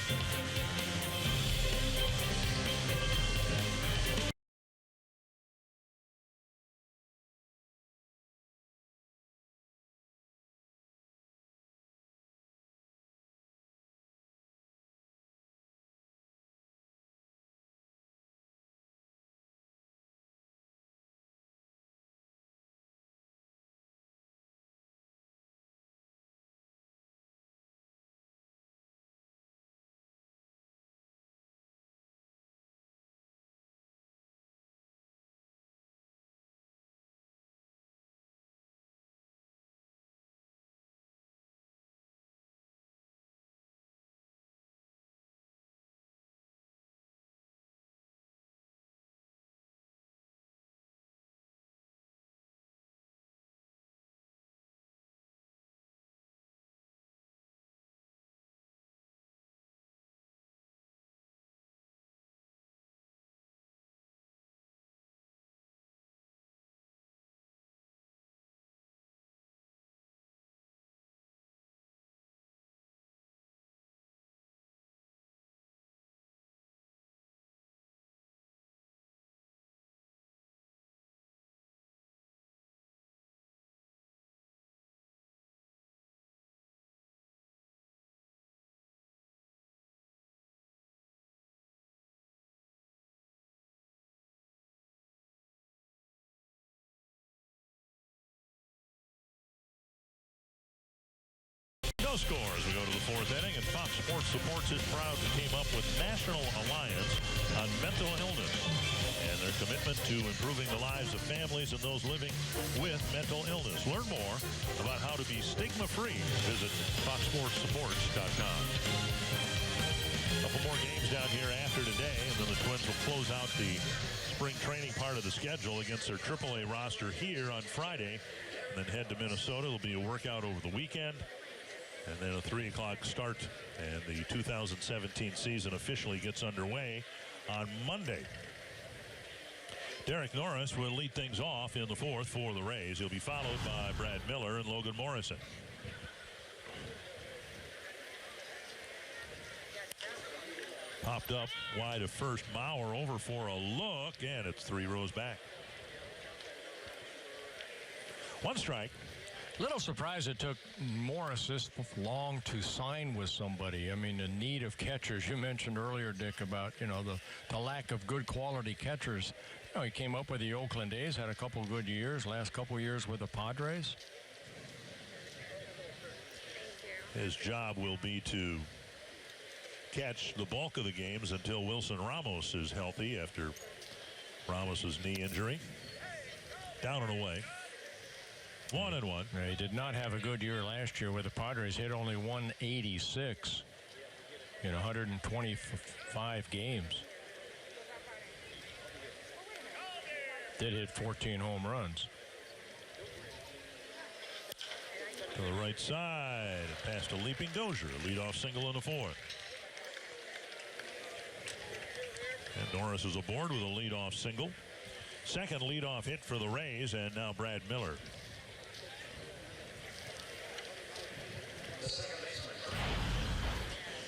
No score as we go to the 4th inning, and Fox Sports Supports is proud to team up with National Alliance on Mental Illness and their commitment to improving the lives of families and those living with mental illness. Learn more about how to be stigma-free. Visit foxsportssupports.com. A couple more games down here after today, and then the Twins will close out the spring training part of the schedule against their AAA roster here on Friday, and then head to Minnesota. It'll be a workout over the weekend. And then a 3 o'clock start, and the 2017 season officially gets underway on Monday. Derek Norris will lead things off in the 4th for the Rays. He'll be followed by Brad Miller and Logan Morrison. Popped up wide of first. Mauer over for a look, and it's 3 rows back. 1 strike. Little surprised it took Morris this long to sign with somebody. I mean, the need of catchers. You mentioned earlier, Dick, about, you know, the lack of good quality catchers. You know, he came up with the Oakland A's, had a couple good years, last couple years with the Padres. His job will be to catch the bulk of the games until Wilson Ramos is healthy after Ramos's knee injury. Down and away. 1-1. Yeah, he did not have a good year last year with the Padres. Hit only 186 in 125 games. Did hit 14 home runs. To the right side, past a leaping Dozier, a leadoff single in the 4th. And Norris is aboard with a leadoff single. Second leadoff hit for the Rays, and now Brad Miller.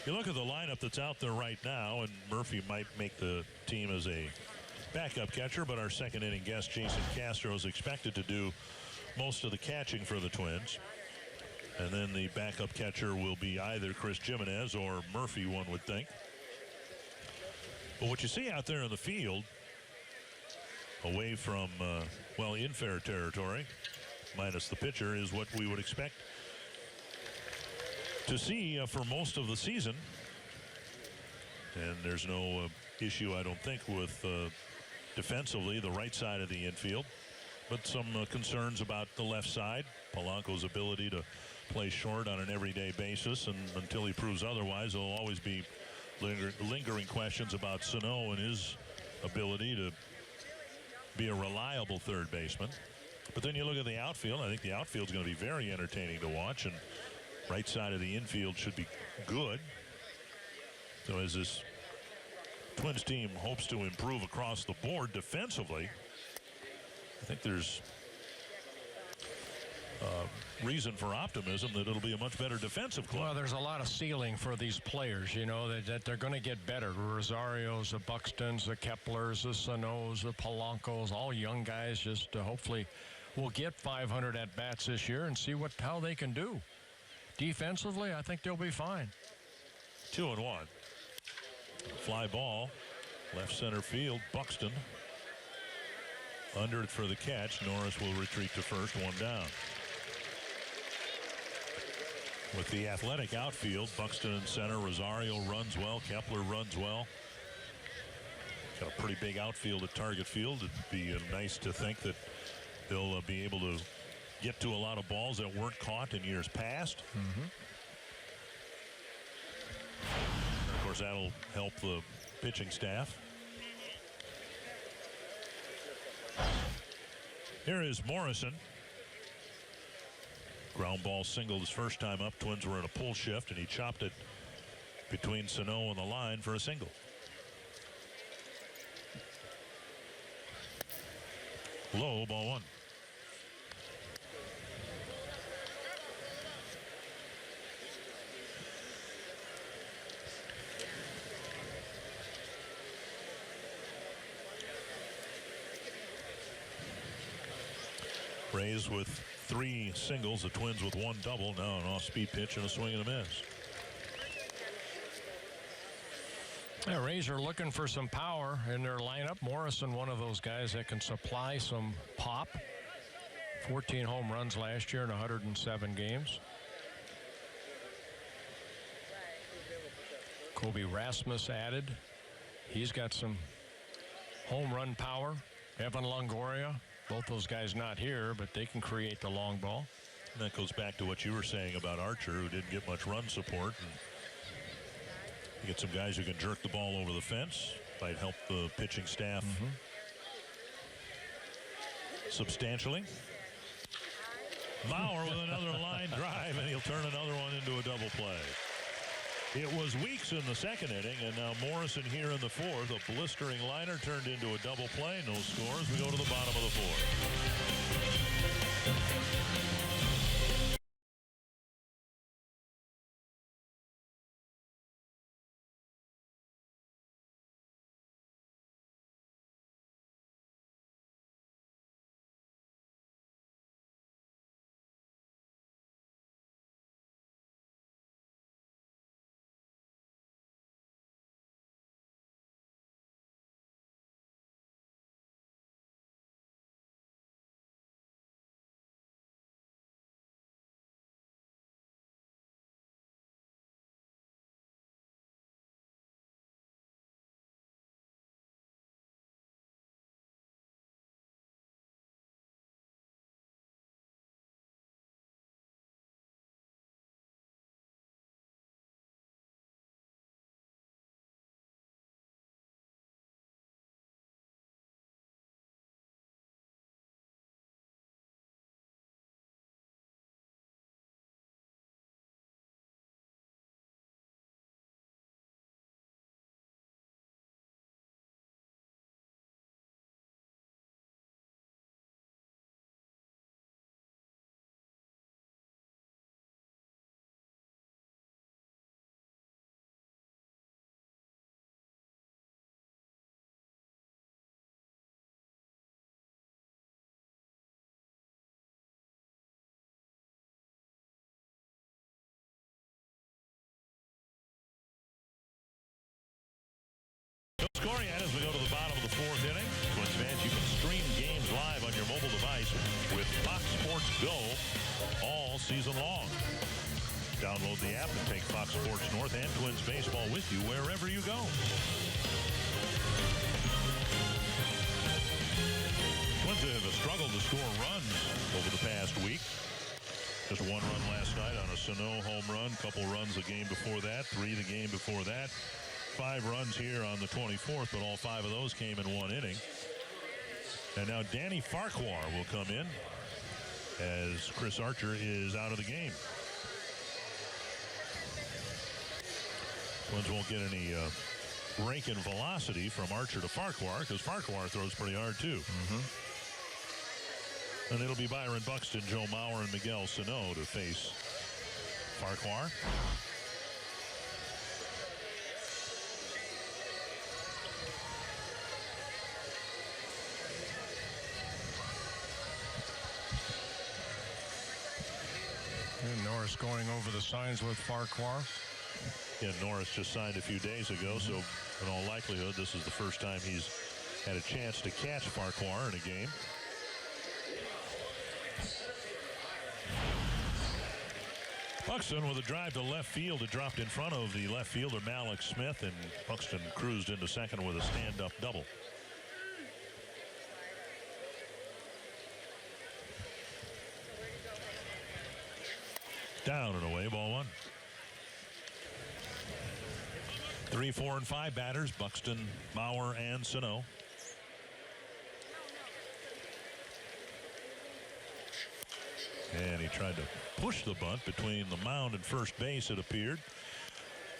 You look at the lineup that's out there right now, and Murphy might make the team as a backup catcher, but our second inning guest, Jason Castro, is expected to do most of the catching for the Twins. And then the backup catcher will be either Chris Jimenez or Murphy, one would think. But what you see out there in the field, away from, well, in fair territory, minus the pitcher, is what we would expect to see for most of the season. And there's no issue, I don't think, with defensively the right side of the infield, but some concerns about the left side. Polanco's ability to play short on an everyday basis, and until he proves otherwise, there'll always be lingering questions about Sano and his ability to be a reliable third baseman. But then you look at the outfield. I think the outfield's going to be very entertaining to watch, and right side of the infield should be good. So as this Twins team hopes to improve across the board defensively, I think there's reason for optimism that it'll be a much better defensive club. Well, there's a lot of ceiling for these players, you know, that they're going to get better. The Rosarios, the Buxtons, the Keplers, the Sanos, the Polancos, all young guys. Just hopefully will get 500 at-bats this year and see how they can do. Defensively, I think they'll be fine. 2-1. Fly ball, left center field. Buxton under it for the catch. Norris will retreat to first, 1 down. With the athletic outfield, Buxton in center, Rosario runs well, Kepler runs well. Got a pretty big outfield at Target Field. It'd be nice to think that they'll be able to get to a lot of balls that weren't caught in years past. Of course, that'll help the pitching staff. Here is Morrison. Ground ball singled his first time up. Twins were in a pull shift, and he chopped it between Sano and the line for a single. Low, ball 1. Rays with 3 singles, the Twins with 1 double. Now an off-speed pitch and a swing and a miss. Yeah, Rays are looking for some power in their lineup. Morrison, one of those guys that can supply some pop. 14 home runs last year in 107 games. Kobe Rasmus added. He's got some home run power. Evan Longoria. Both those guys not here, but they can create the long ball. And that goes back to what you were saying about Archer, who didn't get much run support. And you get some guys who can jerk the ball over the fence. Might help the pitching staff substantially. Mauer with another line drive, and he'll turn another one into a double play. It was Weeks in the second inning, and now Morrison here in the fourth. A blistering liner turned into a double play. No scores. We go to the bottom of the fourth. Scoring as we go to the bottom of the fourth inning. Twins fans, you can stream games live on your mobile device with Fox Sports Go all season long. Download the app and take Fox Sports North and Twins baseball with you wherever you go. Twins have struggled to score runs over the past week. Just one run last night on a Sano home run, couple runs the game before that, 3 the game before that. 5 runs here on the 24th, but all 5 of those came in one inning. And now Danny Farquhar will come in as Chris Archer is out of the game. Twins won't get any break in velocity from Archer to Farquhar because Farquhar throws pretty hard too. And it'll be Byron Buxton, Joe Mauer, and Miguel Sano to face Farquhar. And Norris going over the signs with Farquhar. Yeah, Norris just signed a few days ago, so in all likelihood, this is the first time he's had a chance to catch Farquhar in a game. Buxton with a drive to left field. It dropped in front of the left fielder, Malik Smith, and Buxton cruised into second with a stand-up double. Down and away, ball 1. 3, 4, and 5 batters, Buxton, Mauer, and Sano. And he tried to push the bunt between the mound and first base, it appeared.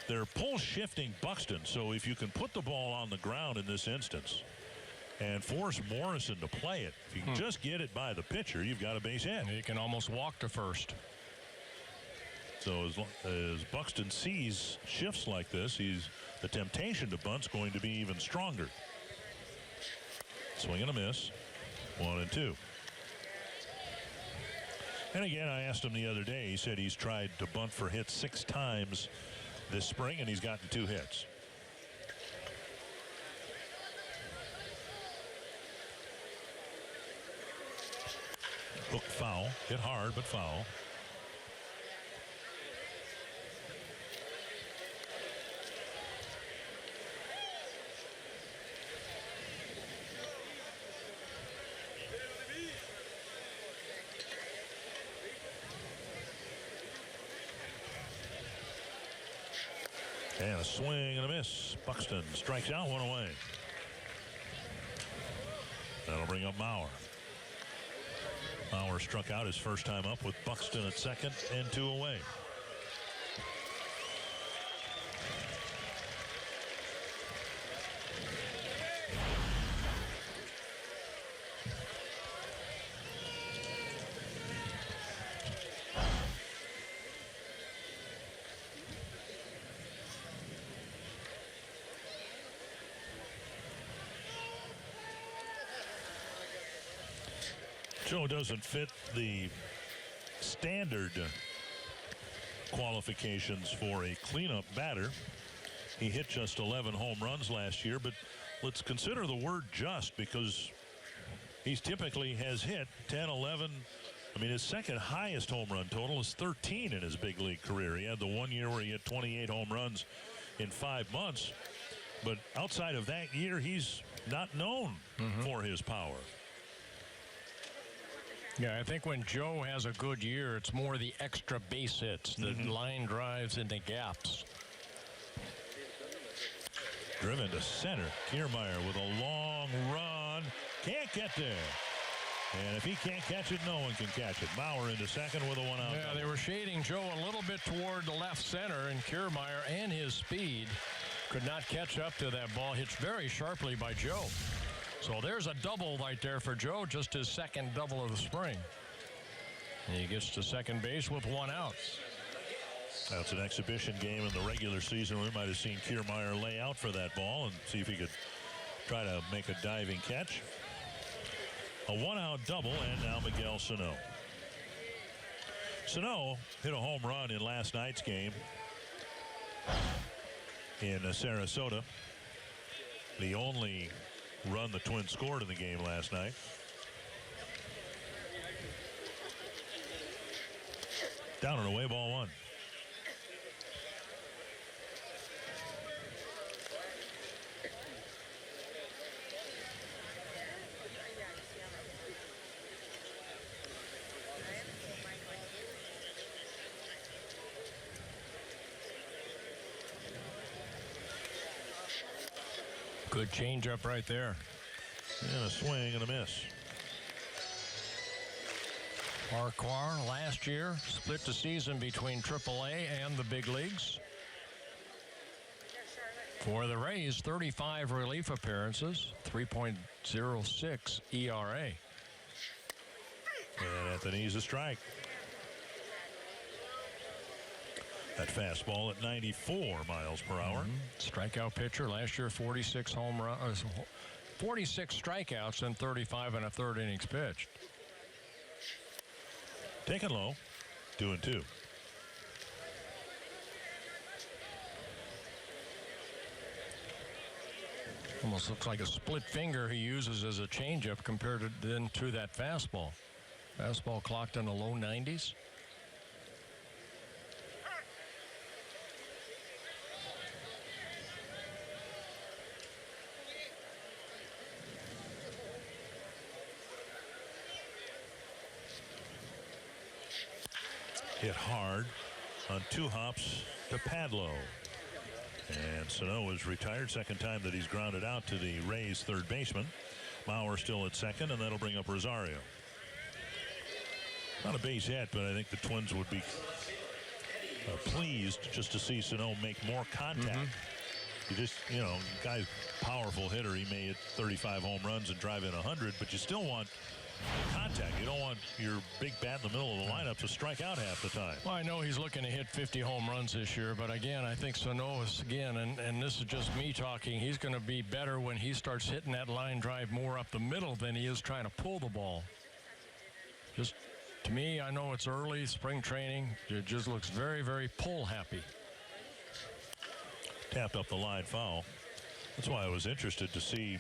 They're pull shifting Buxton, so if you can put the ball on the ground in this instance and force Morrison to play it, if you can just get it by the pitcher, you've got a base hit. He can almost walk to first. So as Buxton sees shifts like this, the temptation to bunt's going to be even stronger. Swing and a miss. 1 and 2. And again, I asked him the other day. He said he's tried to bunt for hits 6 times this spring, and he's gotten 2 hits. Hook foul. Hit hard, but foul. And a swing and a miss. Buxton strikes out, 1 away. That'll bring up Mauer. Bauer struck out his first time up with Buxton at second and 2 away. Joe doesn't fit the standard qualifications for a cleanup batter. He hit just 11 home runs last year, but let's consider the word just, because he typically has hit 10, 11. I mean, his second highest home run total is 13 in his big league career. He had the 1 year where he hit 28 home runs in 5 months. But outside of that year, he's not known for his power. Yeah, I think when Joe has a good year, it's more the extra base hits, the line drives into gaps. Driven to center. Kiermaier with a long run. Can't get there. And if he can't catch it, no one can catch it. Bauer into second with a 1-out. Yeah, they were shading Joe a little bit toward the left center, and Kiermaier and his speed could not catch up to that ball. Hit very sharply by Joe. So there's a double right there for Joe, just his second double of the spring. And he gets to second base with 1 out. That's an exhibition game in the regular season. We might have seen Kiermaier lay out for that ball and see if he could try to make a diving catch. A 1-out double, and now Miguel Sano. Sano hit a home run in last night's game in Sarasota. The only run the Twins scored in the game last night. Down and away, ball 1. Good changeup right there. And a swing and a miss. Marquardt last year split the season between AAA and the big leagues. For the Rays, 35 relief appearances, 3.06 ERA. And Anthony's a strike. That fastball at 94 miles per hour. Strikeout pitcher last year, 46 home runs, 46 strikeouts and 35 and a third innings pitched. Taken low, 2-2. Almost looks like a split finger he uses as a changeup compared to that fastball. Fastball clocked in the low 90s. Hit hard on 2 hops to Padlo. And Sano is retired. Second time that he's grounded out to the Rays third baseman. Bauer still at second, and that'll bring up Rosario. Not a base hit, but I think the Twins would be pleased just to see Sano make more contact. You just, guy's powerful hitter. He may hit 35 home runs and drive in 100, but you still want contact. You don't want your big bat in the middle of the lineup to strike out half the time. Well, I know he's looking to hit 50 home runs this year, but again, I think Sano is, and this is just me talking, he's going to be better when he starts hitting that line drive more up the middle than he is trying to pull the ball. Just, to me, I know it's early, spring training. It just looks very, very pull happy. Tapped up the line foul. That's why I was interested to see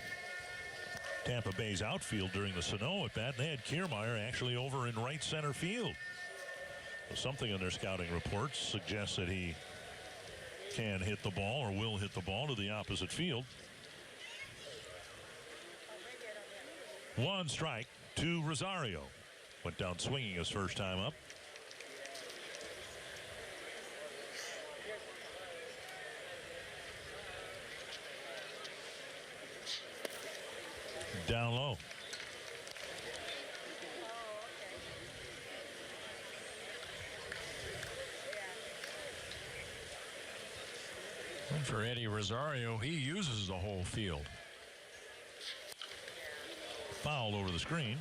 Tampa Bay's outfield during the Sano at bat. They had Kiermaier actually over in right center field. So something in their scouting reports suggests that he can hit the ball or will hit the ball to the opposite field. 1 strike to Rosario. Went down swinging his first time up. Down low. For Eddie Rosario, he uses the whole field. Foul over the screen.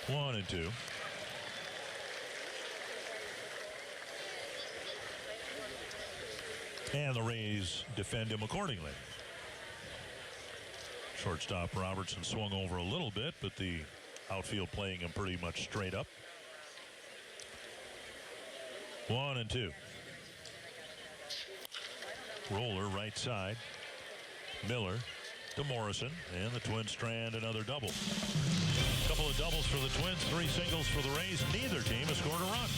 1-2. And the Rays defend him accordingly. Shortstop Robertson swung over a little bit, but the outfield playing him pretty much straight up. 1-2. Roller right side. Miller to Morrison, and the Twins strand another double. Couple of doubles for the Twins, 3 singles for the Rays. Neither team has scored a run.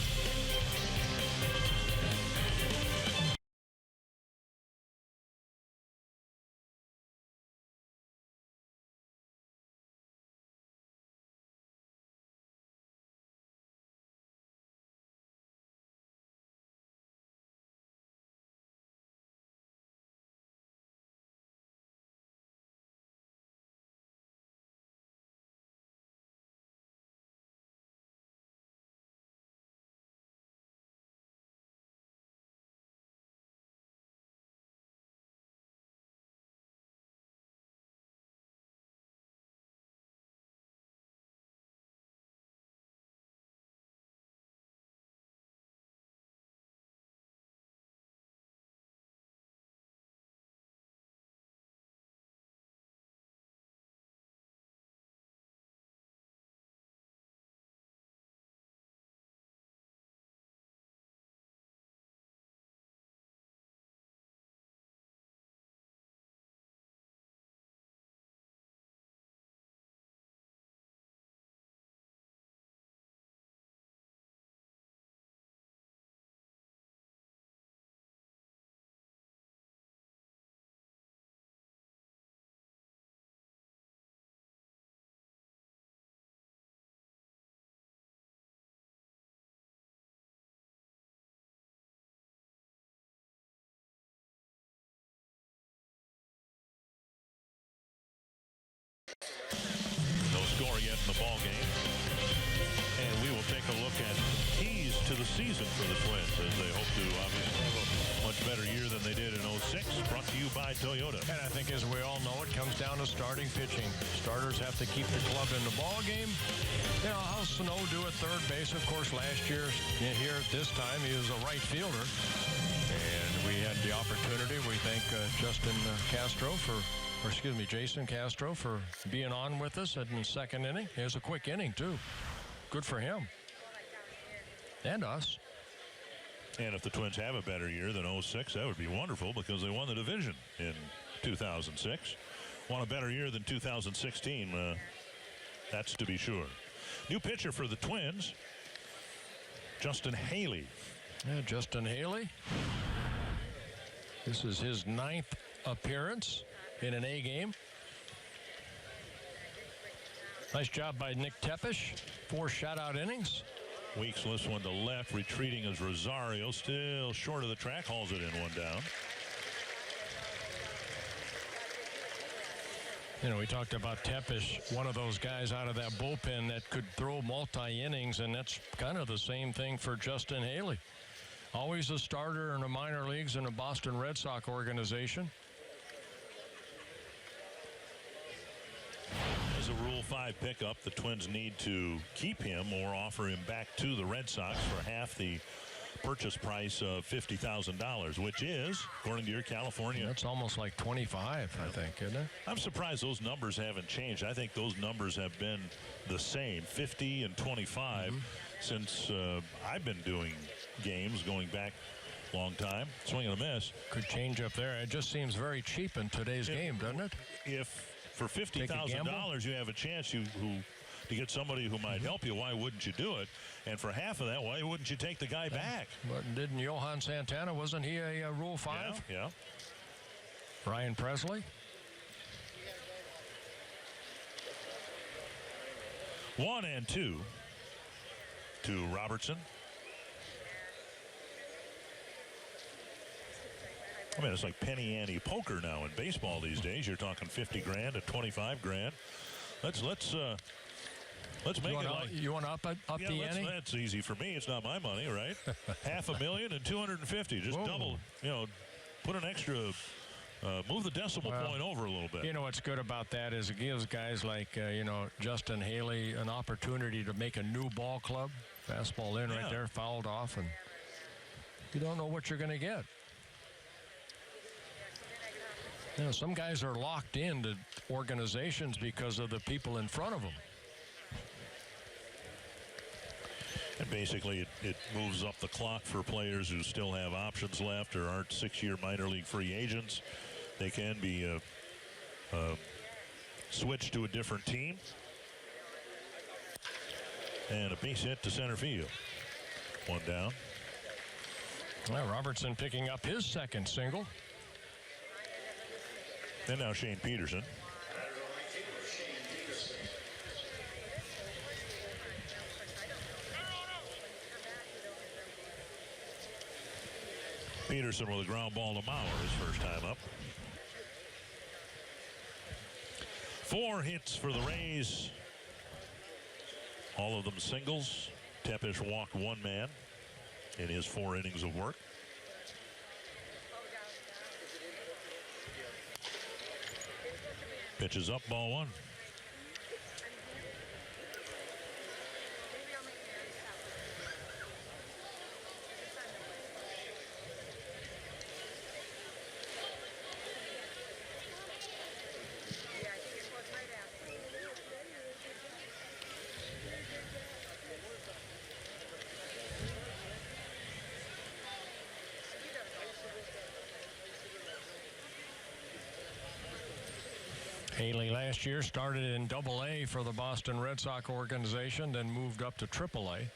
No score yet in the ball game. And we will take a look at keys to the season for the Twins as they hope to obviously have a much better year than they did in 06. Brought to you by Toyota. And I think, as we all know, it comes down to starting pitching. Starters have to keep the club in the ball game. You know, how's Sano do at third base? Of course, last year here at this time, he was a right fielder. And we had the opportunity. We thank Jason Castro for being on with us in the second inning. He has a quick inning, too. Good for him. And us. And if the Twins have a better year than 06, that would be wonderful because they won the division in 2006. Want a better year than 2016, that's to be sure. New pitcher for the Twins, Justin Haley. Yeah, Justin Haley. This is his 9th appearance in an A game. Nice job by Nick Tepesh. 4 shutout innings. Weeks lifts one to left, retreating as Rosario, still short of the track, hauls it in 1 down. You know, we talked about Tepesh, one of those guys out of that bullpen that could throw multi-innings, and that's kind of the same thing for Justin Haley. Always a starter in the minor leagues in the Boston Red Sox organization. As a Rule 5 pickup, the Twins need to keep him or offer him back to the Red Sox for half the purchase price of $50,000, which is, according to your California. That's almost like 25, I think, isn't it? I'm surprised those numbers haven't changed. I think those numbers have been the same, 50 and 25, since I've been doing games going back a long time. Swing and a miss. Could change up there. It just seems very cheap in today's game, doesn't it? If for $50,000 you have a chance to get somebody who might help you, why wouldn't you do it? And for half of that, why wouldn't you take the guy back? But didn't Johan Santana, wasn't he a Rule 5? Yeah. Ryan Presley. 1-2 to Robertson. I mean, it's like penny ante poker now in baseball these days. You're talking 50 grand to 25 grand. Let's Let's make it like you want to up yeah, the ante? That's easy for me. It's not my money, right? $500,000 and 250. Just Whoa. double. Put an extra. Move the decimal point over a little bit. You know what's good about that is it gives guys like Justin Haley an opportunity to make a new ball club. Fastball in right there, fouled off, and you don't know what you're going to get. Some guys are locked into organizations because of the people in front of them. And basically, it moves up the clock for players who still have options left or aren't 6-year minor league free agents. They can be switched to a different team. And a base hit to center field. One down. Well, Robertson picking up his second single. And now Shane Peterson. Peterson with a ground ball to Mauer his first time up. 4 hits for the Rays. All of them singles. Tepesh walked 1 man in his 4 innings of work. Pitches up, ball 1. Haley last year started in Double-A for the Boston Red Sox organization, then moved up to Triple-A.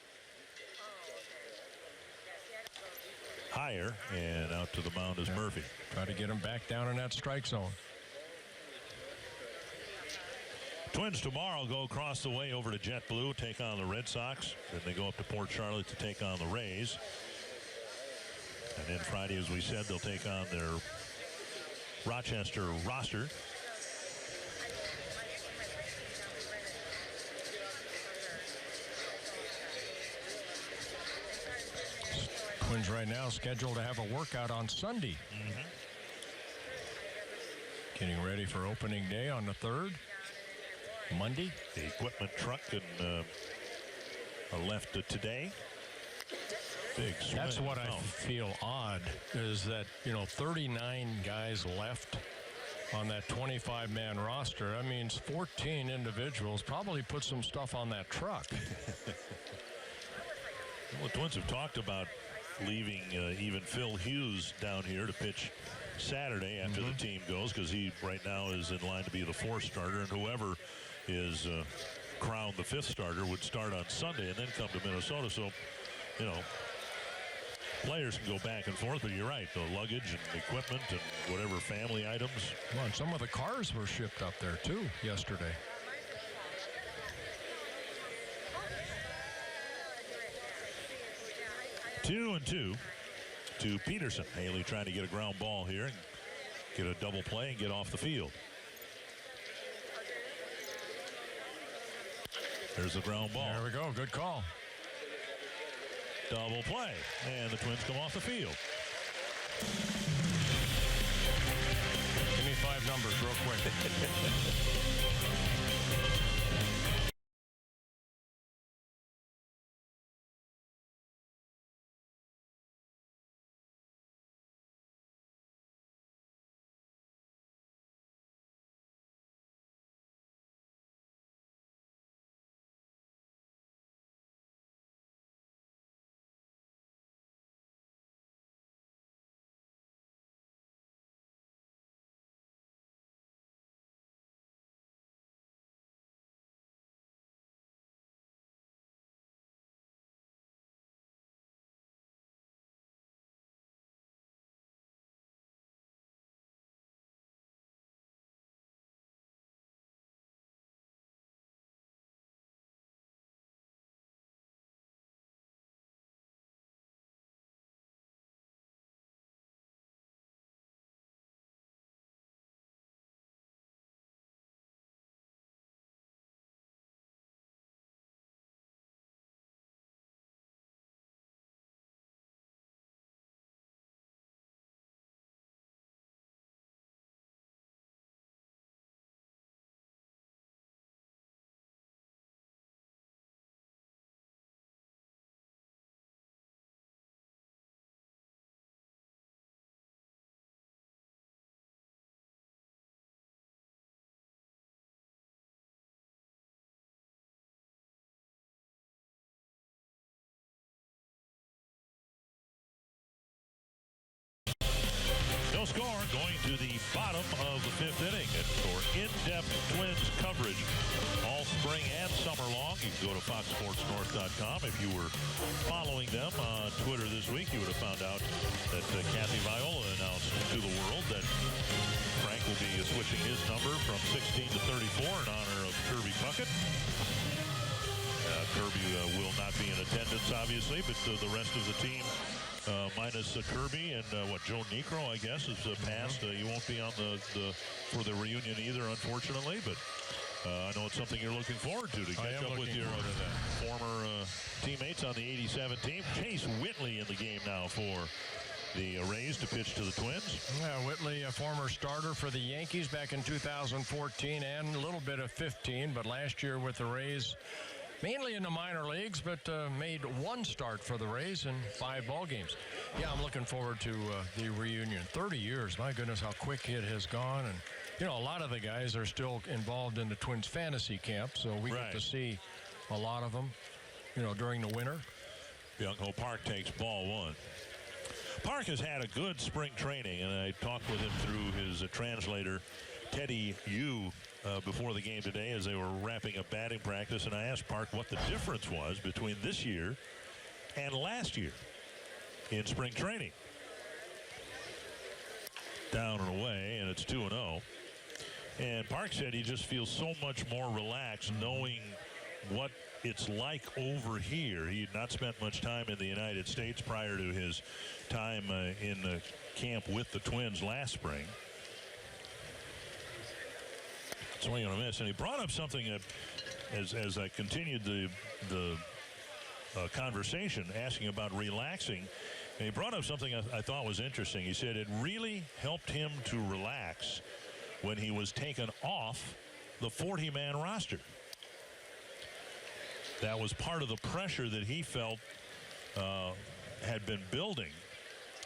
Higher and out to the mound is Murphy. Try to get him back down in that strike zone. Twins tomorrow go across the way over to JetBlue, take on the Red Sox. Then they go up to Port Charlotte to take on the Rays. And then Friday, as we said, they'll take on their Rochester roster. Twins right now scheduled to have a workout on Sunday. Getting ready for opening day on the 3rd. Monday. The equipment truck and left today. Big swing. That's what I feel odd is that 39 guys left on that 25-man roster. That means 14 individuals probably put some stuff on that truck. Well, the Twins have talked about leaving even Phil Hughes down here to pitch Saturday after the team goes, because he right now is in line to be the 4th starter, and whoever is crowned the 5th starter would start on Sunday and then come to Minnesota. So, players can go back and forth, but you're right, the luggage and equipment and whatever family items. Well, and some of the cars were shipped up there too yesterday. Two and two to Peterson. Haley trying to get a ground ball here and get a double play and get off the field. There's the ground ball. There we go. Good call. Double play. And the Twins come off the field. Give me 5 numbers real quick. No score going to the bottom of the 5th inning. And for in-depth Twins coverage all spring and summer long, you can go to foxsportsnorth.com. If you were following them on Twitter this week, you would have found out that Kathy Viola announced to the world that Frank will be switching his number from 16 to 34 in honor of Kirby Puckett. Kirby will not be in attendance, obviously, but the rest of the team, minus Kirby and Joe Niekro, I guess, is passed. You won't be on for the reunion either, unfortunately, but I know it's something you're looking forward to catch up with your former teammates on the 87 team. Chase Whitley in the game now for the Rays to pitch to the Twins. Yeah, Whitley, a former starter for the Yankees back in 2014 and a little bit of 15, but last year with the Rays, mainly in the minor leagues, but made one start for the Rays in 5 ball games. Yeah, I'm looking forward to the reunion. 30 years, my goodness, how quick it has gone. And, you know, a lot of the guys are still involved in the Twins fantasy camp, so we get to see a lot of them, you know, during the winter. Young-Ho Park takes ball 1. Park has had a good spring training, and I talked with him through his translator, Teddy Yu, before the game today as they were wrapping up batting practice, and I asked Park what the difference was between this year and last year in spring training. Down and away, and it's 2-0. And Park said he just feels so much more relaxed knowing what it's like over here. He had not spent much time in the United States prior to his time in the camp with the Twins last spring. Swing and a miss, and he brought up something that, as I continued the conversation, asking about relaxing, and he brought up something I thought was interesting. He said it really helped him to relax when he was taken off the 40-man roster. That was part of the pressure that he felt had been building.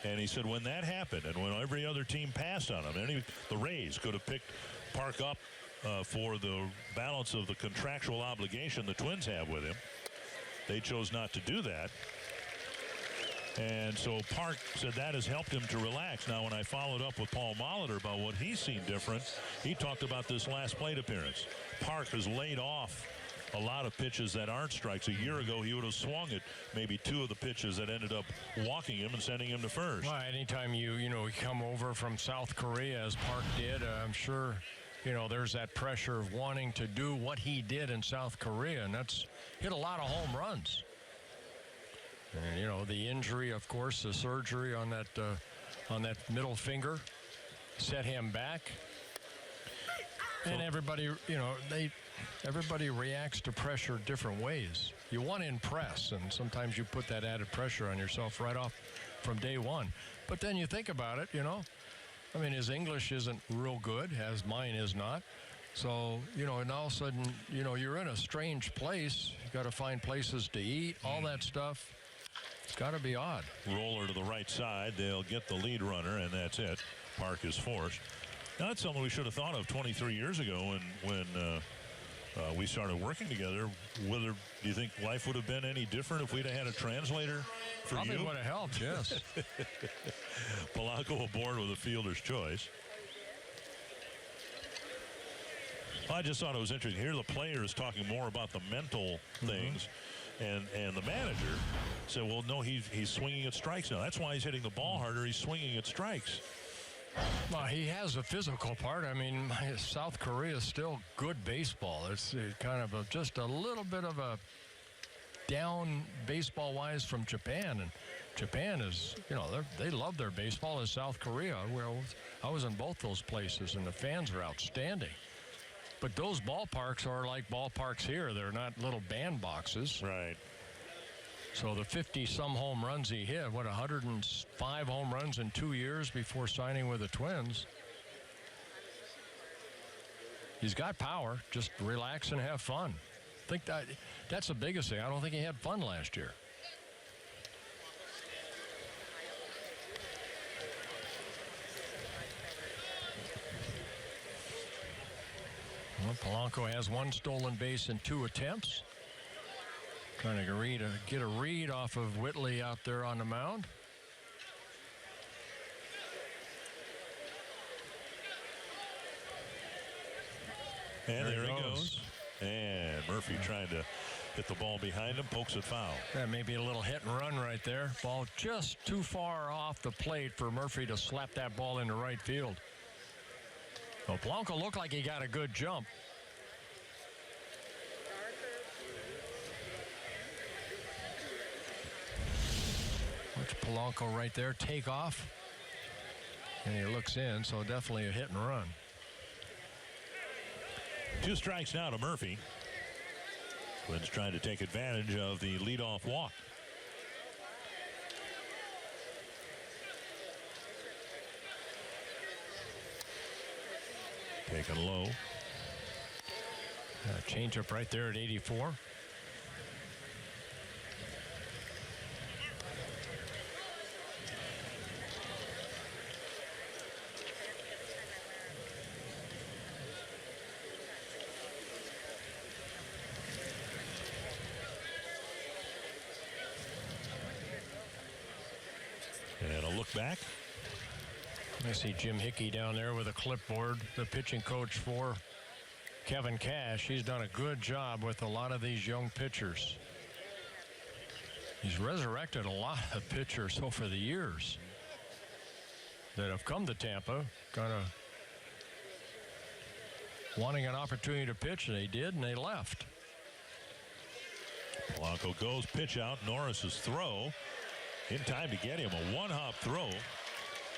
And he said when that happened, and when every other team passed on him, the Rays could have picked Park up for the balance of the contractual obligation the Twins have with him. They chose not to do that. And so Park said that has helped him to relax. Now, when I followed up with Paul Molitor about what he's seen different, he talked about this last plate appearance. Park has laid off a lot of pitches that aren't strikes. A year ago, he would have swung at maybe 2 of the pitches that ended up walking him and sending him to first. Well, anytime you come over from South Korea, as Park did, I'm sure, there's that pressure of wanting to do what he did in South Korea, and that's hit a lot of home runs. And, the injury, of course, the surgery on that middle finger set him back. And everybody, everybody reacts to pressure different ways. You want to impress, and sometimes you put that added pressure on yourself right off from day one. But then you think about it, his English isn't real good, as mine is not. So, and all of a sudden, you're in a strange place. You got to find places to eat, all that stuff. It's got to be odd. Roller to the right side. They'll get the lead runner, and that's it. Park is forced. Now, that's something we should have thought of 23 years ago when we started working together. Do you think life would have been any different if we'd have had a translator for Probably you? Probably would have helped, yes. Polanco aboard with a fielder's choice. I just thought it was interesting. Here the player is talking more about the mental things. And the manager said, well, no, he's swinging at strikes now. That's why he's hitting the ball harder. He's swinging at strikes. Well, he has a physical part. South Korea is still good baseball. It's kind of just a little bit of a down baseball-wise from Japan. And Japan is, they love their baseball as South Korea. Well, I was in both those places, and the fans are outstanding. But those ballparks are like ballparks here. They're not little bandboxes. Right. So the 50-some home runs he hit, 105 home runs in 2 years before signing with the Twins. He's got power. Just relax and have fun. I think that's the biggest thing. I don't think he had fun last year. Well, Polanco has 1 stolen base in 2 attempts. Trying to get a read off of Whitley out there on the mound. And there he goes. And Murphy trying to hit the ball behind him, pokes it foul. That may be a little hit and run right there. Ball just too far off the plate for Murphy to slap that ball into right field. Well, Blanco looked like he got a good jump. Watch Polanco right there take off. And he looks in, so definitely a hit and run. 2 strikes now to Murphy. Twins trying to take advantage of the leadoff walk. Taken low. Change up right there at 84. And a look back. I see Jim Hickey down there with a clipboard, the pitching coach for Kevin Cash. He's done a good job with a lot of these young pitchers. He's resurrected a lot of pitchers over the years that have come to Tampa, kind of wanting an opportunity to pitch, and they did, and they left. Polanco goes, pitch out. Norris's throw in time to get him. A one-hop throw.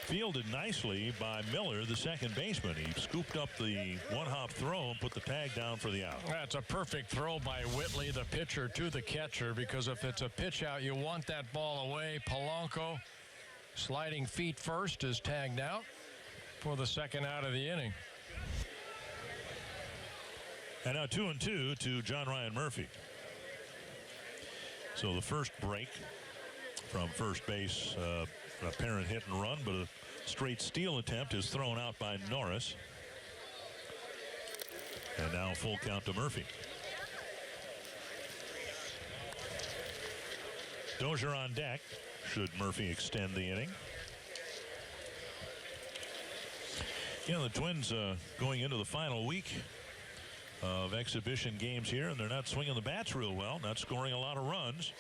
Fielded nicely by Miller, the second baseman. He scooped up the one-hop throw and put the tag down for the out. That's a perfect throw by Whitley, the pitcher, to the catcher, because if it's a pitch out, you want that ball away. Polanco, sliding feet first, is tagged out for the second out of the inning. And now 2-2 to John Ryan Murphy. So the first break from first base, an apparent hit and run, but a straight steal attempt is thrown out by Norris. And now full count to Murphy. Dozier on deck should Murphy extend the inning. You know, the Twins going into the final week of exhibition games here, and they're not swinging the bats real well, not scoring a lot of runs.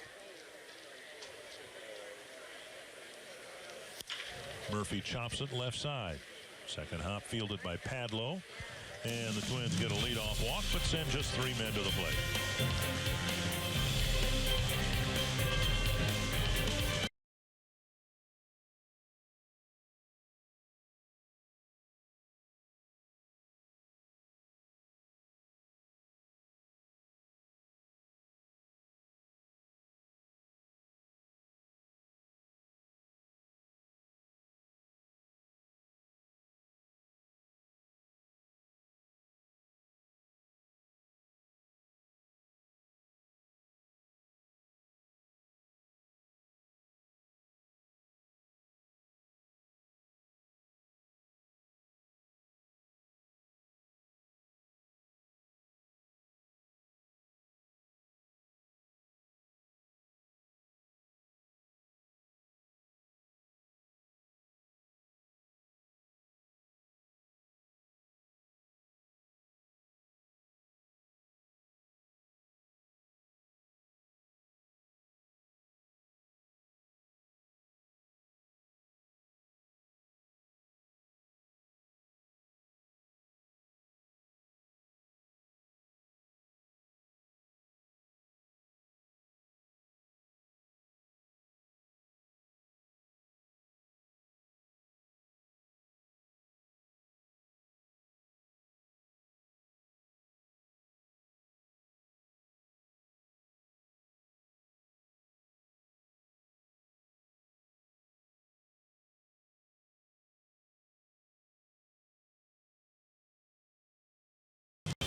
Murphy chops it left side. Second hop fielded by Padlo. And the Twins get a leadoff walk, but send just 3 men to the plate.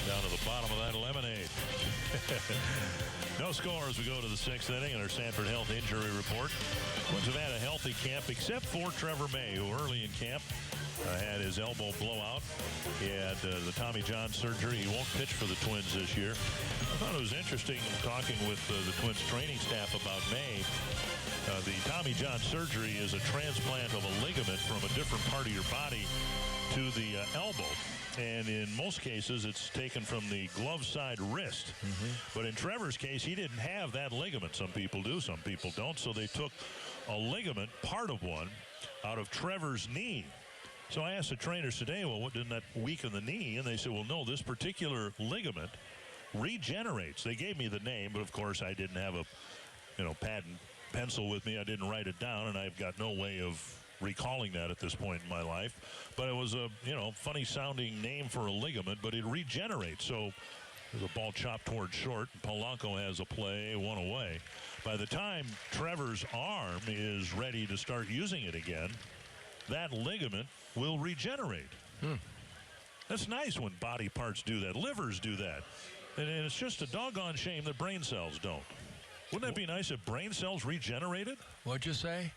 Down to the bottom of that lemonade. No score as we go to the 6th inning in our Sanford Health Injury Report. Twins have had a healthy camp except for Trevor May, who early in camp had his elbow blowout. He had the Tommy John surgery. He won't pitch for the Twins this year. I thought it was interesting talking with the Twins training staff about May. The Tommy John surgery is a transplant of a ligament from a different part of your body to the elbow. And in most cases, it's taken from the glove side wrist. But in Trevor's case, he didn't have that ligament. Some people do, some people don't. So they took a ligament, part of one, out of Trevor's knee. So I asked the trainers today, well, what didn't that weaken the knee? And they said, well, no, this particular ligament regenerates. They gave me the name, but of course I didn't have a, pad and pencil with me. I didn't write it down, and I've got no way of recalling that at this point in my life. But it was a, funny sounding name for a ligament, but it regenerates. So there's a ball chopped towards short. Polanco has a play, one away. By the time Trevor's arm is ready to start using it again, that ligament will regenerate. That's nice when body parts do that. Livers do that. And it's just a doggone shame that brain cells don't. Wouldn't that be nice if brain cells regenerated? What'd you say?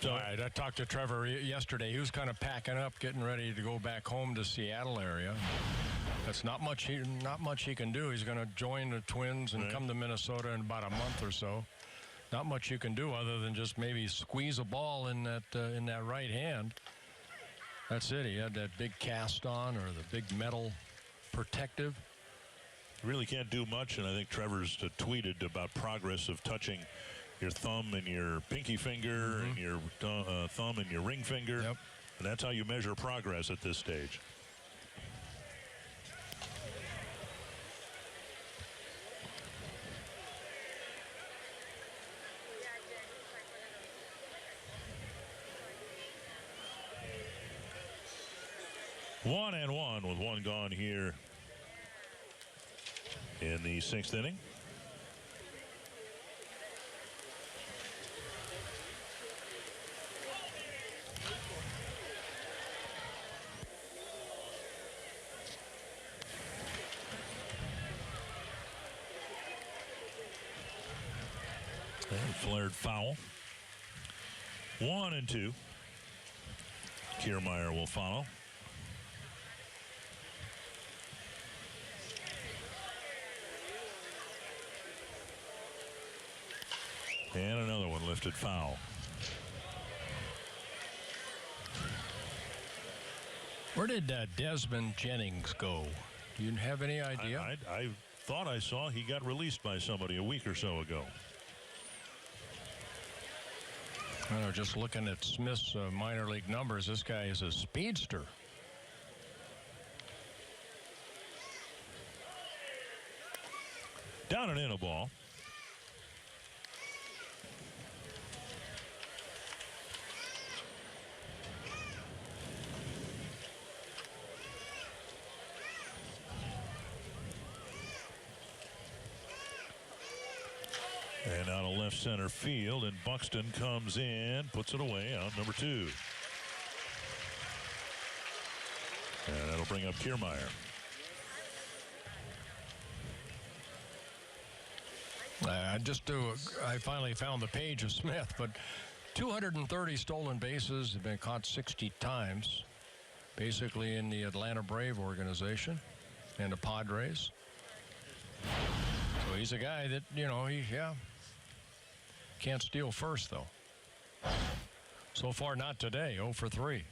All right, I talked to Trevor yesterday. He was kind of packing up, getting ready to go back home to Seattle area. That's not much he can do. He's going to join the Twins and come to Minnesota in about a month or so. Not much you can do other than just maybe squeeze a ball in that right hand. That's it. He had that big cast on, or the big metal protective. Really can't do much, and I think Trevor's tweeted about progress of touching your thumb and your pinky finger and your thumb and your ring finger. Yep. And that's how you measure progress at this stage. One and one with one gone here in the sixth inning. And flared foul. 1-2. Kiermaier will follow. And another one lifted foul. Where did Desmond Jennings go? Do you have any idea? I thought I saw he got released by somebody a week or so ago. I don't know, just looking at Smith's minor league numbers, this guy is a speedster. Down and in a ball. And out of left center field, and Buxton comes in, puts it away, out number 2. And that'll bring up Kiermaier. I finally found the page of Smith, but 230 stolen bases, have been caught 60 times, basically in the Atlanta Brave organization and the Padres. So he's a guy that, can't steal first, though. So far, not today. 0 for 3.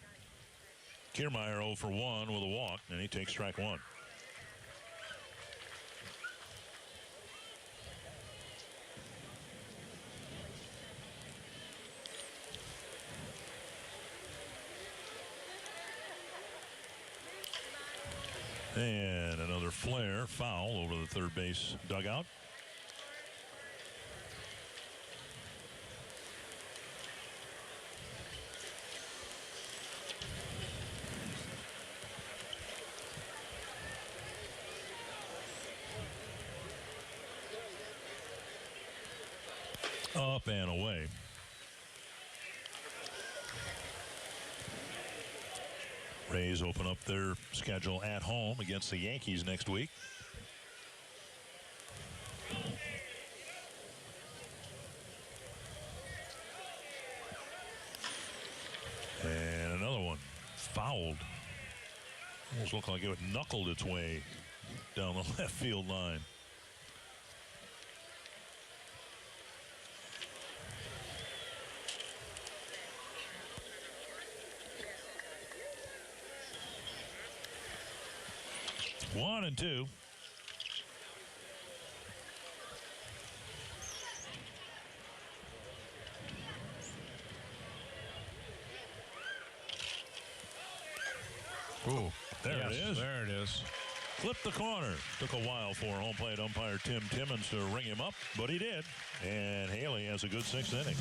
Kiermaier 0 for 1 with a walk, and he takes strike 1. And another flare foul over the third base dugout. Up and away. Rays open up their schedule at home against the Yankees next week. And another one fouled. Almost looked like it knuckled its way down the left field line. 1-2. Ooh, there it is. There it is. Flipped the corner. Took a while for home plate umpire Tim Timmons to ring him up, but he did. And Haley has a good 6th inning.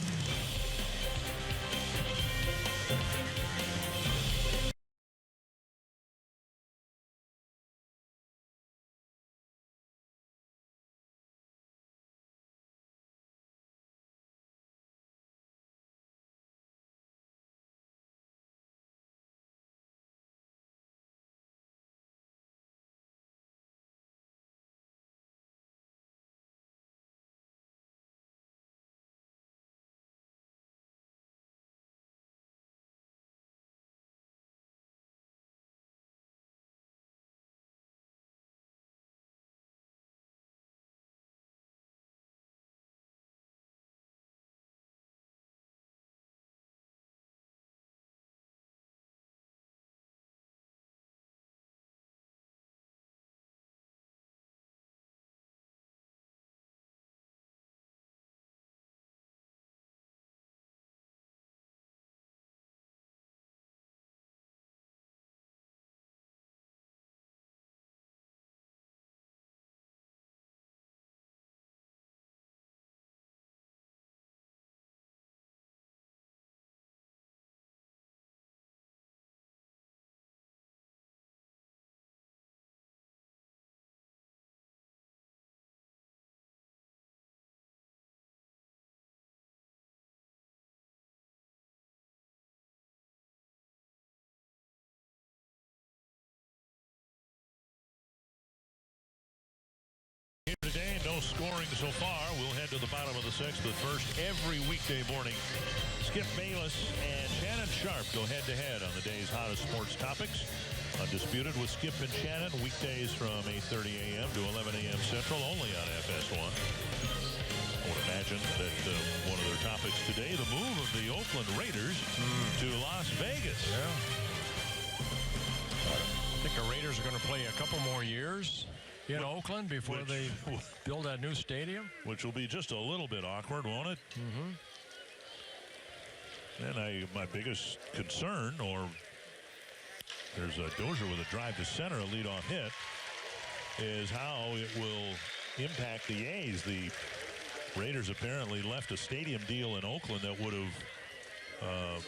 Here today, no scoring so far. We'll head to the bottom of the 6th, but first, every weekday morning, Skip Bayless and Shannon Sharp go head-to-head on the day's hottest sports topics. Undisputed with Skip and Shannon, weekdays from 8:30 a.m. to 11 a.m. Central, only on FS1. I would imagine that one of their topics today, the move of the Oakland Raiders to Las Vegas. Yeah. I think the Raiders are going to play a couple more years in Oakland before they build that new stadium. Which will be just a little bit awkward, won't it? Mm-hmm. And my biggest concern, or there's a Dozier with a drive to center, a leadoff hit, is how it will impact the A's. The Raiders apparently left a stadium deal in Oakland that would have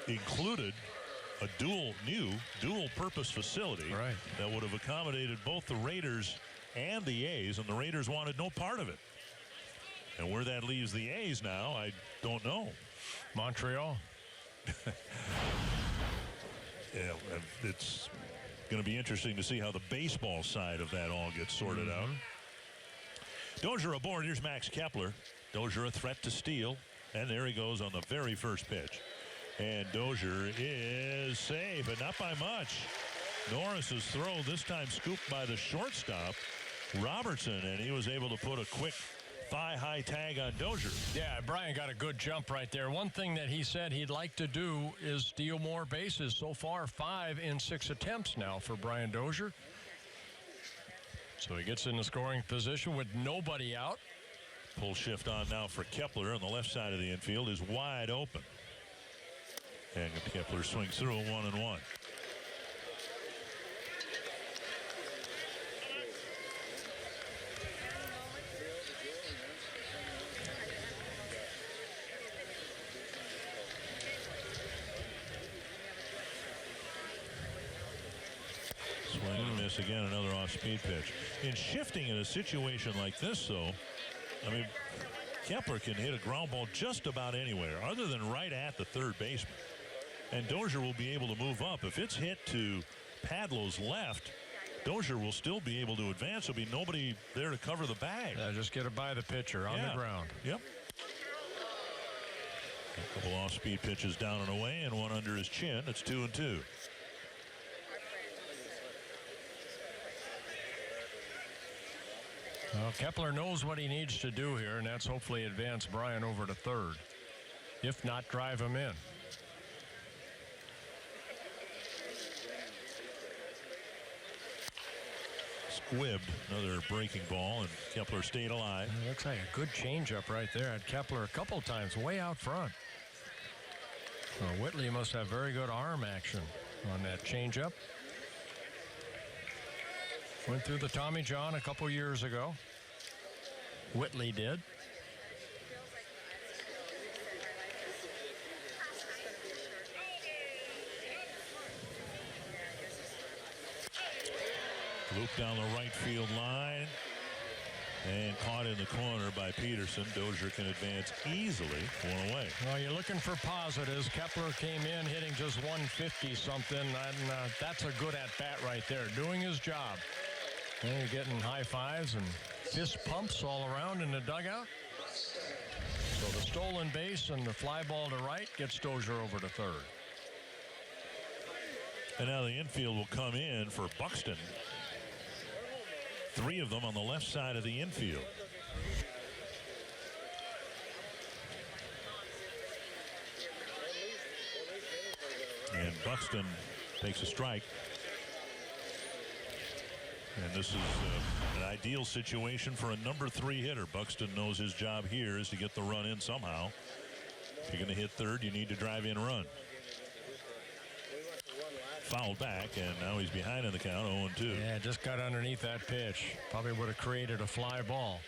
included a dual purpose facility that would have accommodated both the Raiders and the A's, and the Raiders wanted no part of it. And where that leaves the A's now, I don't know. Montreal. Yeah, it's going to be interesting to see how the baseball side of that all gets sorted out. Dozier aboard. Here's Max Kepler. Dozier a threat to steal, and there he goes on the very first pitch. And Dozier is safe, but not by much. Norris's throw this time scooped by the shortstop, Robertson, and he was able to put a quick thigh-high tag on Dozier. Yeah, Brian got a good jump right there. One thing that he said he'd like to do is steal more bases. So far, 5 in 6 attempts now for Brian Dozier. So he gets in the scoring position with nobody out. Pull shift on now for Kepler on the left side of the infield is wide open. And Kepler swings through a 1-1. Swing and miss again, another off-speed pitch. In shifting in a situation like this, though, I mean, Kepler can hit a ground ball just about anywhere other than right at the third baseman. And Dozier will be able to move up. If it's hit to Padlow's left, Dozier will still be able to advance. There'll be nobody there to cover the bag. Yeah, just get it by the pitcher on the ground. Yep. A couple off-speed pitches down and away, and one under his chin. It's 2-2. Well, Kepler knows what he needs to do here, and that's hopefully advance Brian over to third. If not, drive him in. whibbed. Another breaking ball, and Kepler stayed alive. It looks like a good changeup right there at Kepler a couple times, way out front. Well, Whitley must have very good arm action on that changeup. Went through the Tommy John a couple years ago. Whitley did. Loop down the right field line. And caught in the corner by Peterson. Dozier can advance easily. One away. Well, you're looking for positives. Kepler came in hitting just 150-something, and that's a good at-bat right there. Doing his job. And you're getting high fives and fist pumps all around in the dugout. So the stolen base and the fly ball to right gets Dozier over to third. And now the infield will come in for Buxton. 3 of them on the left side of the infield. And Buxton takes a strike. And this is an ideal situation for a number 3 hitter. Buxton knows his job here is to get the run in somehow. If you're going to hit third, you need to drive in a run. Fouled back, and now he's behind in the count, 0-2. Yeah, just got underneath that pitch. Probably would have created a fly ball.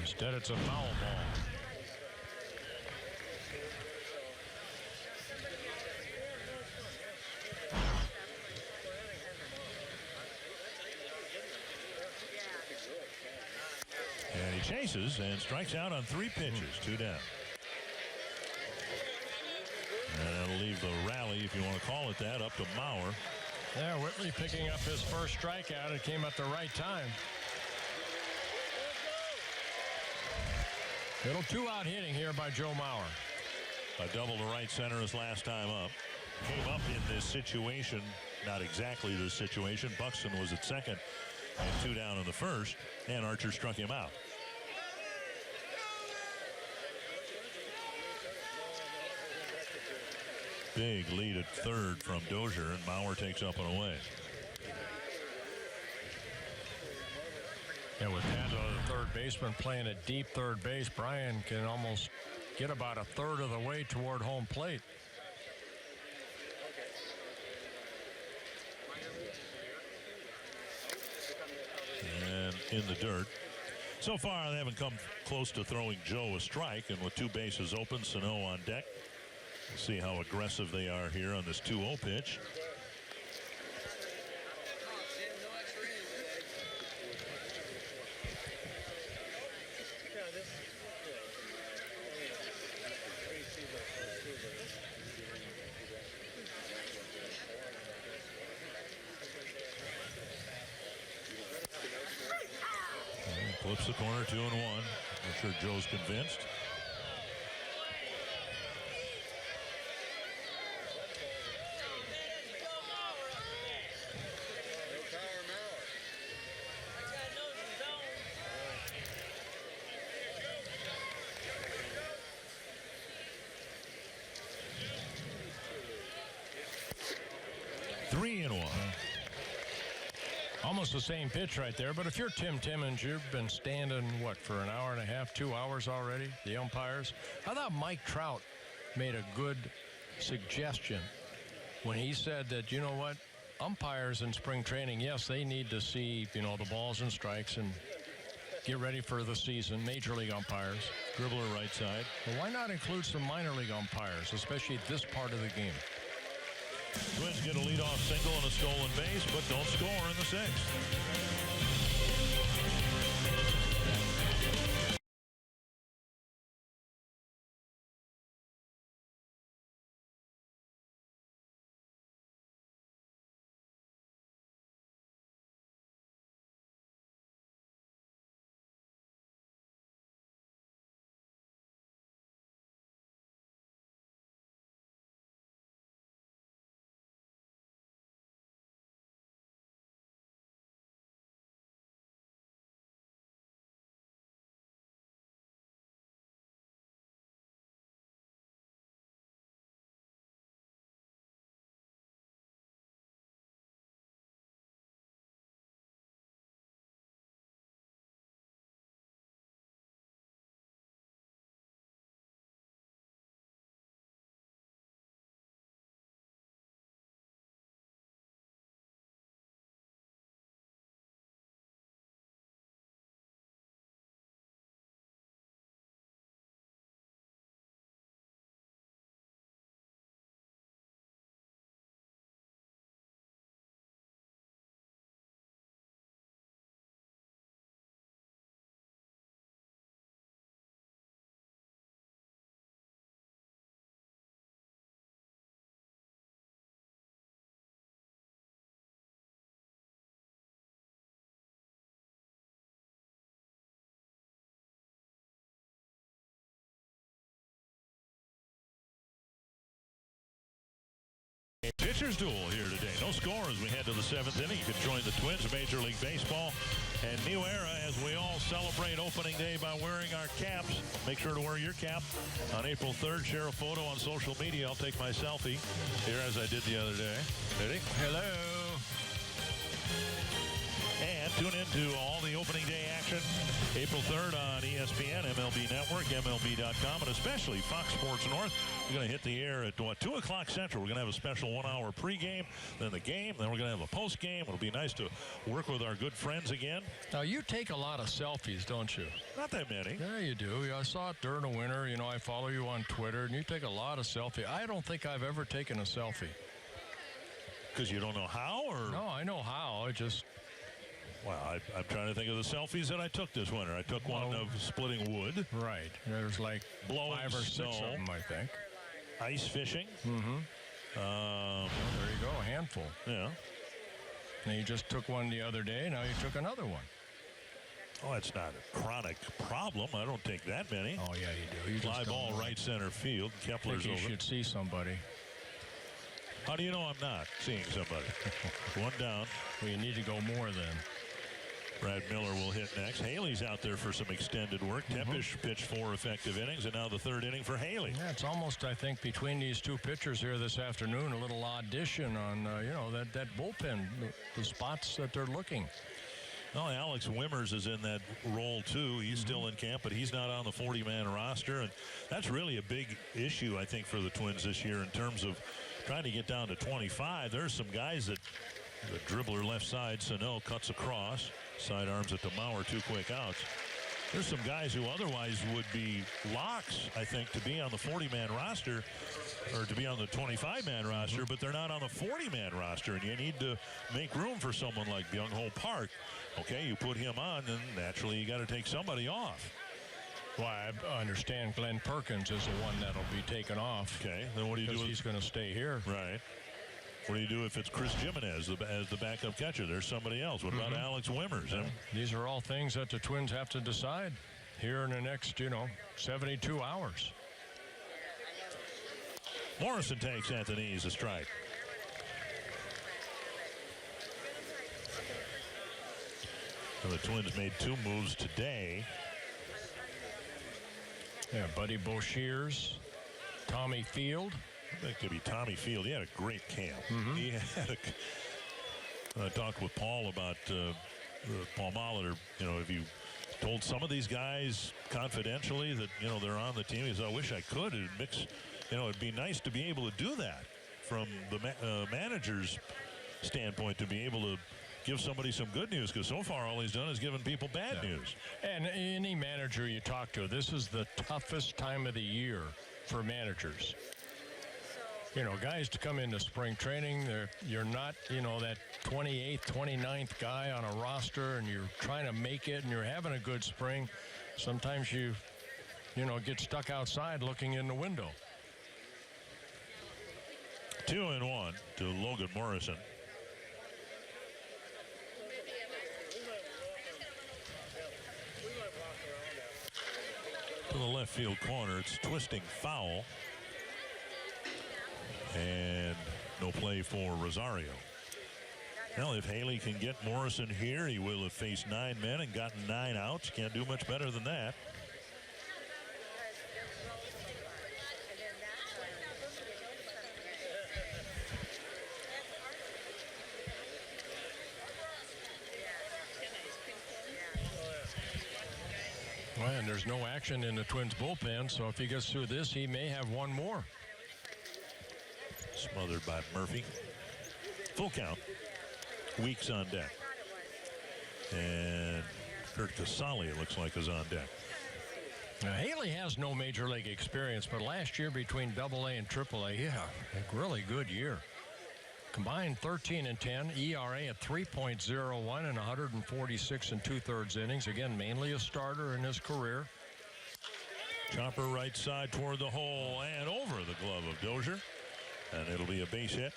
Instead, it's a foul ball. And he chases and strikes out on 3 pitches, 2 down. And that'll leave the rally, if you want to call it that, up to Mauer. Yeah, Whitley picking up his first strikeout. It came at the right time. Little 2-out hitting here by Joe Mauer. A double to right center his last time up. Came up in this situation, not exactly this situation. Buxton was at second and 2 down in the first, and Archer struck him out. Big lead at third from Dozier, and Mauer takes up and away. Yeah, with Padres, the third baseman playing at deep third base, Brian can almost get about a third of the way toward home plate. And in the dirt. So far, they haven't come close to throwing Joe a strike, and with 2 bases open, Sano on deck. We'll see how aggressive they are here on this 2-0 pitch. Flips the corner, 2-1. I'm sure Joe's convinced. Almost the same pitch right there, but if you're Tim Timmons, you've been standing, what, for an hour and a half, 2 hours already, the umpires? I thought Mike Trout made a good suggestion when he said that, you know what, umpires in spring training, yes, they need to see, you know, the balls and strikes and get ready for the season, major league umpires. Dribbler right side. Well, why not include some minor league umpires, especially at this part of the game? Twins get a leadoff single and a stolen base, but don't score in the 6th. Pitchers duel here today. No score as we head to the 7th inning. You can join the Twins, Major League Baseball, and new era as we all celebrate opening day by wearing our caps. Make sure to wear your cap on April 3rd. Share a photo on social media. I'll take my selfie here as I did the other day. Ready? Hello. And tune in to all the opening day action April 3rd on ESPN, MLB Network, MLB.com, and especially Fox Sports North. We're going to hit the air at 2 o'clock Central. We're going to have a special 1-hour pregame, then the game, then we're going to have a postgame. It'll be nice to work with our good friends again. Now, you take a lot of selfies, don't you? Not that many. Yeah, you do. I saw it during the winter. You know, I follow you on Twitter, and you take a lot of selfies. I don't think I've ever taken a selfie. Because you don't know how? Or No, I know how. I just... Well, I'm trying to think of the selfies that I took this winter. I took one of splitting wood. Right. There's like blowing 5 or 6 snow, of them, I think. Ice fishing. Mm-hmm. Well, there you go, a handful. Yeah. And you just took one the other day. Now you took another one. Oh, it's not a chronic problem. I don't take that many. Oh, yeah, you do. You Fly just ball don't right center field. Kepler's I think you over. should see somebody. How do you know I'm not seeing somebody? One down. Well, you need to go more then. Brad Miller will hit next. Haley's out there for some extended work. Tepish pitched 4 effective innings, and now the 3rd inning for Haley. Yeah, it's almost, I think, between these two pitchers here this afternoon, a little audition on, that bullpen, the spots that they're looking. Well, Alex Wimmers is in that role, too. He's still in camp, but he's not on the 40-man roster, and that's really a big issue, I think, for the Twins this year in terms of trying to get down to 25. There's some guys that the dribbler left side, Sano cuts across. Sidearms at the Mauer, 2 quick outs. There's some guys who otherwise would be locks, I think, to be on the 40-man roster or to be on the 25-man roster, but they're not on the 40-man roster, and you need to make room for someone like Byung-Ho Park. Okay, you put him on, then naturally you got to take somebody off. Well, I understand Glenn Perkins is the one that'll be taken off. Okay, then what do you do? Because he's going to stay here. Right. What do you do if it's Chris Jimenez as the backup catcher? There's somebody else. What about Alex Wimmers? These are all things that the Twins have to decide here in the next, 72 hours. Morrison takes at the knees, a strike. Well, the Twins made 2 moves today. Yeah, Buddy Boshears, Tommy Field. That could be Tommy Field. He had a great camp. He had I talked with Paul about Paul Molitor. If you told some of these guys confidentially that they're on the team, he said, I wish I could. It'd be nice to be able to do that from the manager's standpoint, to be able to give somebody some good news, because so far all he's done is given people bad news. And any manager you talk to, this is the toughest time of the year for managers. Guys to come into spring training, you're not, that 28th, 29th guy on a roster, and you're trying to make it, and you're having a good spring. Sometimes you get stuck outside looking in the window. 2-1 to Logan Morrison. To the left field corner, it's twisting foul. And no play for Rosario. Well, if Haley can get Morrison here, he will have faced 9 men and gotten 9 outs. Can't do much better than that. Well, and there's no action in the Twins bullpen, so if he gets through this, he may have one more. Smothered by Murphy. Full count. Weeks on deck. And Kurt Casale, it looks like, is on deck. Now, Haley has no major league experience, but last year between AA and AAA, yeah, a really good year. Combined 13-10, ERA at 3.01 and 146 2/3 innings. Again, mainly a starter in his career. Chopper right side toward the hole and over the glove of Dozier. And it'll be a base hit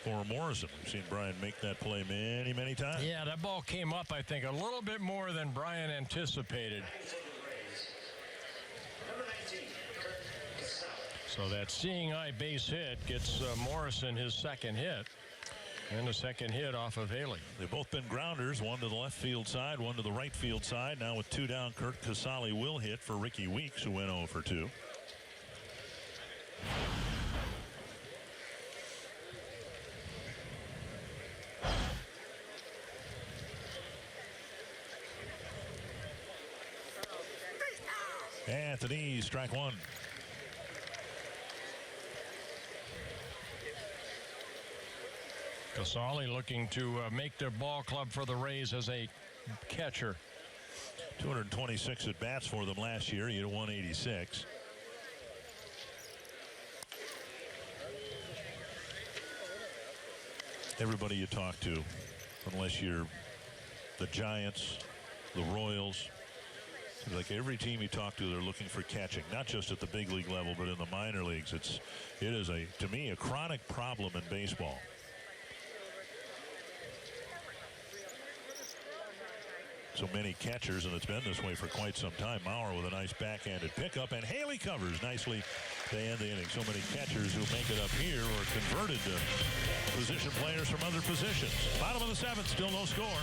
for Morrison. We've seen Brian make that play many, many times. Yeah, that ball came up, I think, a little bit more than Brian anticipated. So that seeing eye base hit gets Morrison his second hit. And the second hit off of Haley. They've both been grounders, one to the left field side, one to the right field side. Now with 2 down, Kurt Casale will hit for Ricky Weeks, who went 0 for 2. At the knees, strike 1. Casale looking to make their ball club for the Rays as a catcher. 226 at bats for them last year. He had 186. Everybody you talk to, unless you're the Giants, the Royals, like every team you talk to, they're looking for catching, not just at the big league level, but in the minor leagues. It is to me, a chronic problem in baseball. So many catchers, and it's been this way for quite some time. Maurer with a nice backhanded pickup, and Haley covers nicely to end the inning. So many catchers who make it up here are converted to position players from other positions. Bottom of the 7th, still no score.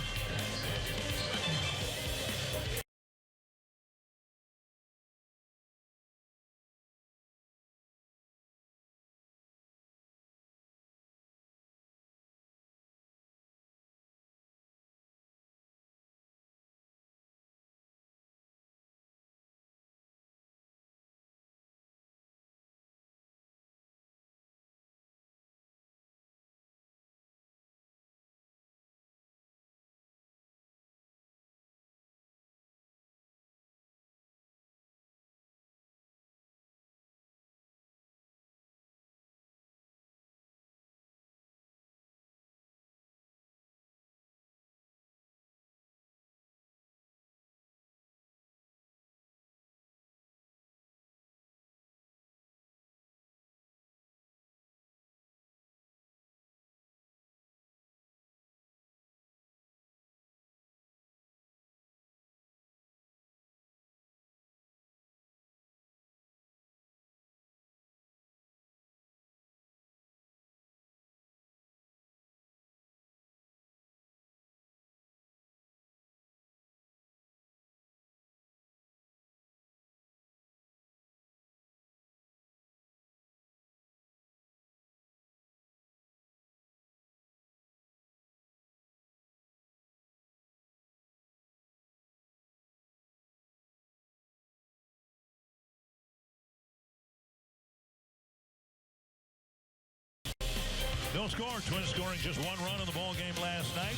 No score. Twins scoring just 1 run in the ball game last night.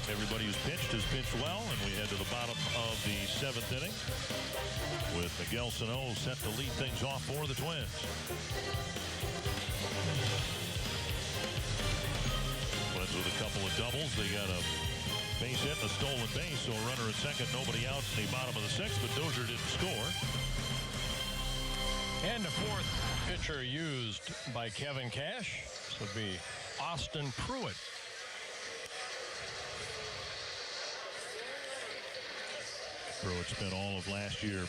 Everybody who's pitched has pitched well, and we head to the bottom of the 7th inning with Miguel Sano set to lead things off for the Twins. Twins with a couple of doubles. They got a base hit and a stolen base, so a runner at second, nobody out in the bottom of the 6th, but Dozier didn't score. And the 4th pitcher used by Kevin Cash would be Austin Pruitt. Pruitt spent all of last year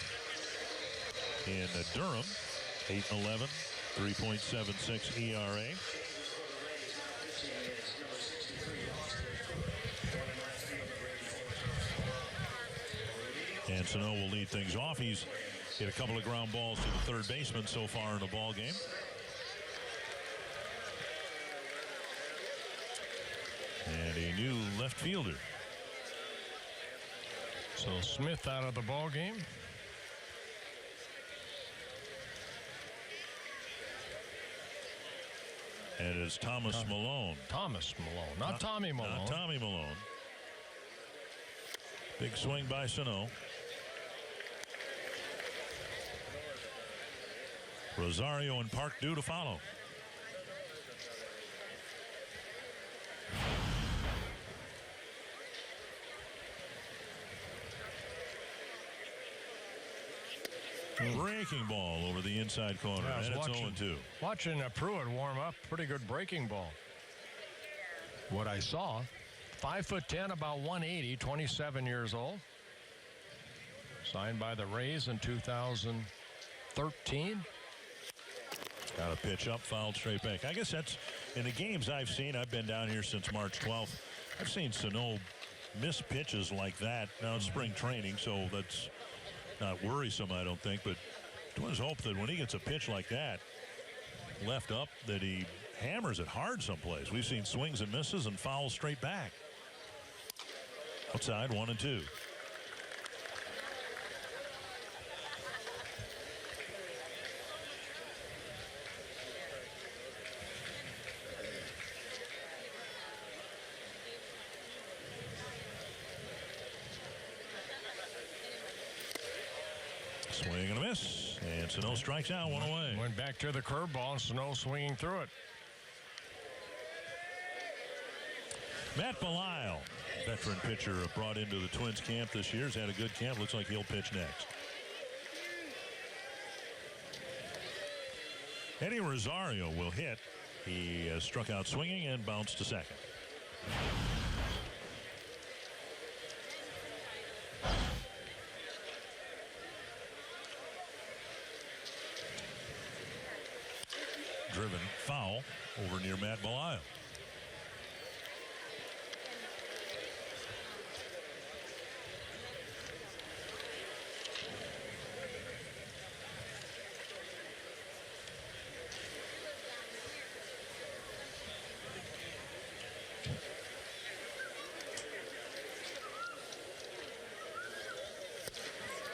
in Durham. 8-11, 3.76 ERA. And Sano will lead things off. He's hit a couple of ground balls to the third baseman so far in the ball game. And a new left fielder. So Smith out of the ball game. And it's Thomas Malone. Thomas Malone, not Tommy Malone. Not Tommy Malone. Big swing by Sano. Rosario and Park due to follow. Breaking ball over the inside corner, and it's 0-2. Watching Pruitt warm up, pretty good breaking ball. What I saw, 5'10", about 180, 27 years old. Signed by the Rays in 2013. Got a pitch up, fouled straight back. I guess that's in the games I've seen. I've been down here since March 12th. I've seen Sano miss pitches like that. Now it's spring training, so that's not worrisome, I don't think. But Twins hope that when he gets a pitch like that, left up, that he hammers it hard someplace. We've seen swings and misses and fouls straight back. Outside, 1-2. Swing and a miss, and Sano strikes out, one away. Went back to the curveball, and Sano swinging through it. Matt Belisle, veteran pitcher brought into the Twins camp this year, has had a good camp. Looks like he'll pitch next. Eddie Rosario will hit. He struck out swinging and bounced to second. Driven foul over near Matt Belisle.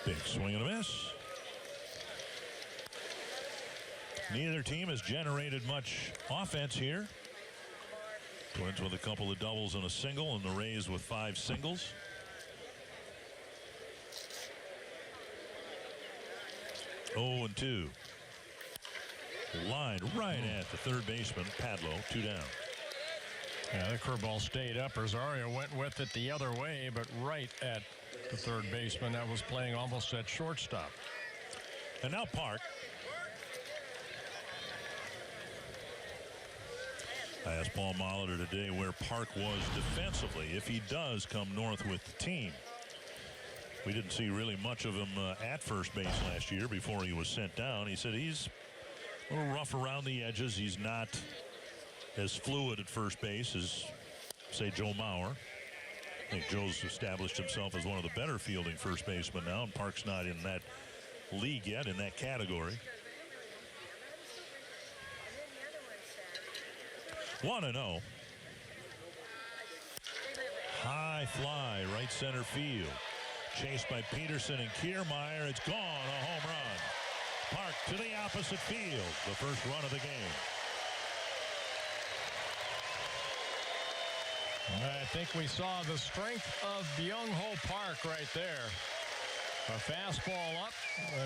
Big swing and a miss. Neither team has generated much offense here. Twins with a couple of doubles and a single, and the Rays with 5 singles. Oh, and 2. Line right at the third baseman, Padlo, 2 down. Yeah, the curveball stayed up. Rosario went with it the other way, but right at the third baseman that was playing almost at shortstop. And now Park. I asked Paul Molitor today where Park was defensively if he does come north with the team. We didn't see really much of him at first base last year before he was sent down. He said he's a little rough around the edges. He's not as fluid at first base as, say, Joe Mauer. I think Joe's established himself as one of the better fielding first basemen now, and Park's not in that league yet, in that category. 1-0. High fly, right center field. Chased by Peterson and Kiermaier. It's gone, a home run. Park to the opposite field. The first run of the game. I think we saw the strength of Byung-Ho Park right there. A fastball up.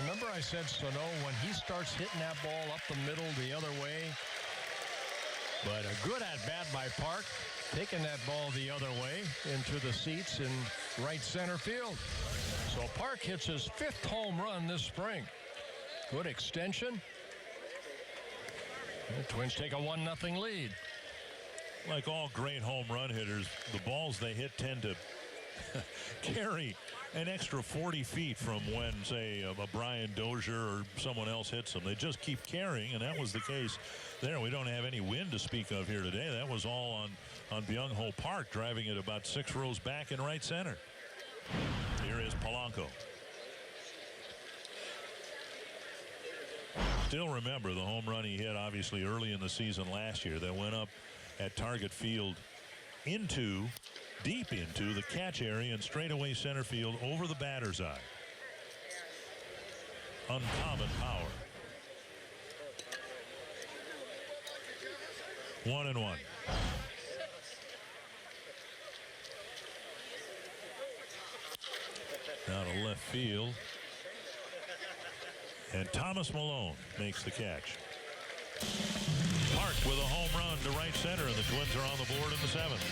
Remember I said Sano, when he starts hitting that ball up the middle the other way. But a good at-bat by Park, taking that ball the other way into the seats in right center field. So Park hits his 5th home run this spring. Good extension. The Twins take a 1-0 lead. Like all great home run hitters, the balls they hit tend to carry an extra 40 feet from when, say, a Brian Dozier or someone else hits them. They just keep carrying, and that was the case there. We don't have any wind to speak of here today. That was all on Byung-Ho Park, driving it about 6 rows back in right center. Here is Polanco. Still remember the home run he hit, obviously, early in the season last year that went up at target field deep into the catch area and straightaway center field over the batter's eye. Uncommon power. 1-1. Now to left field. And Thomas Malone makes the catch. Park with a home run to right center, and the Twins are on the board in the 7th.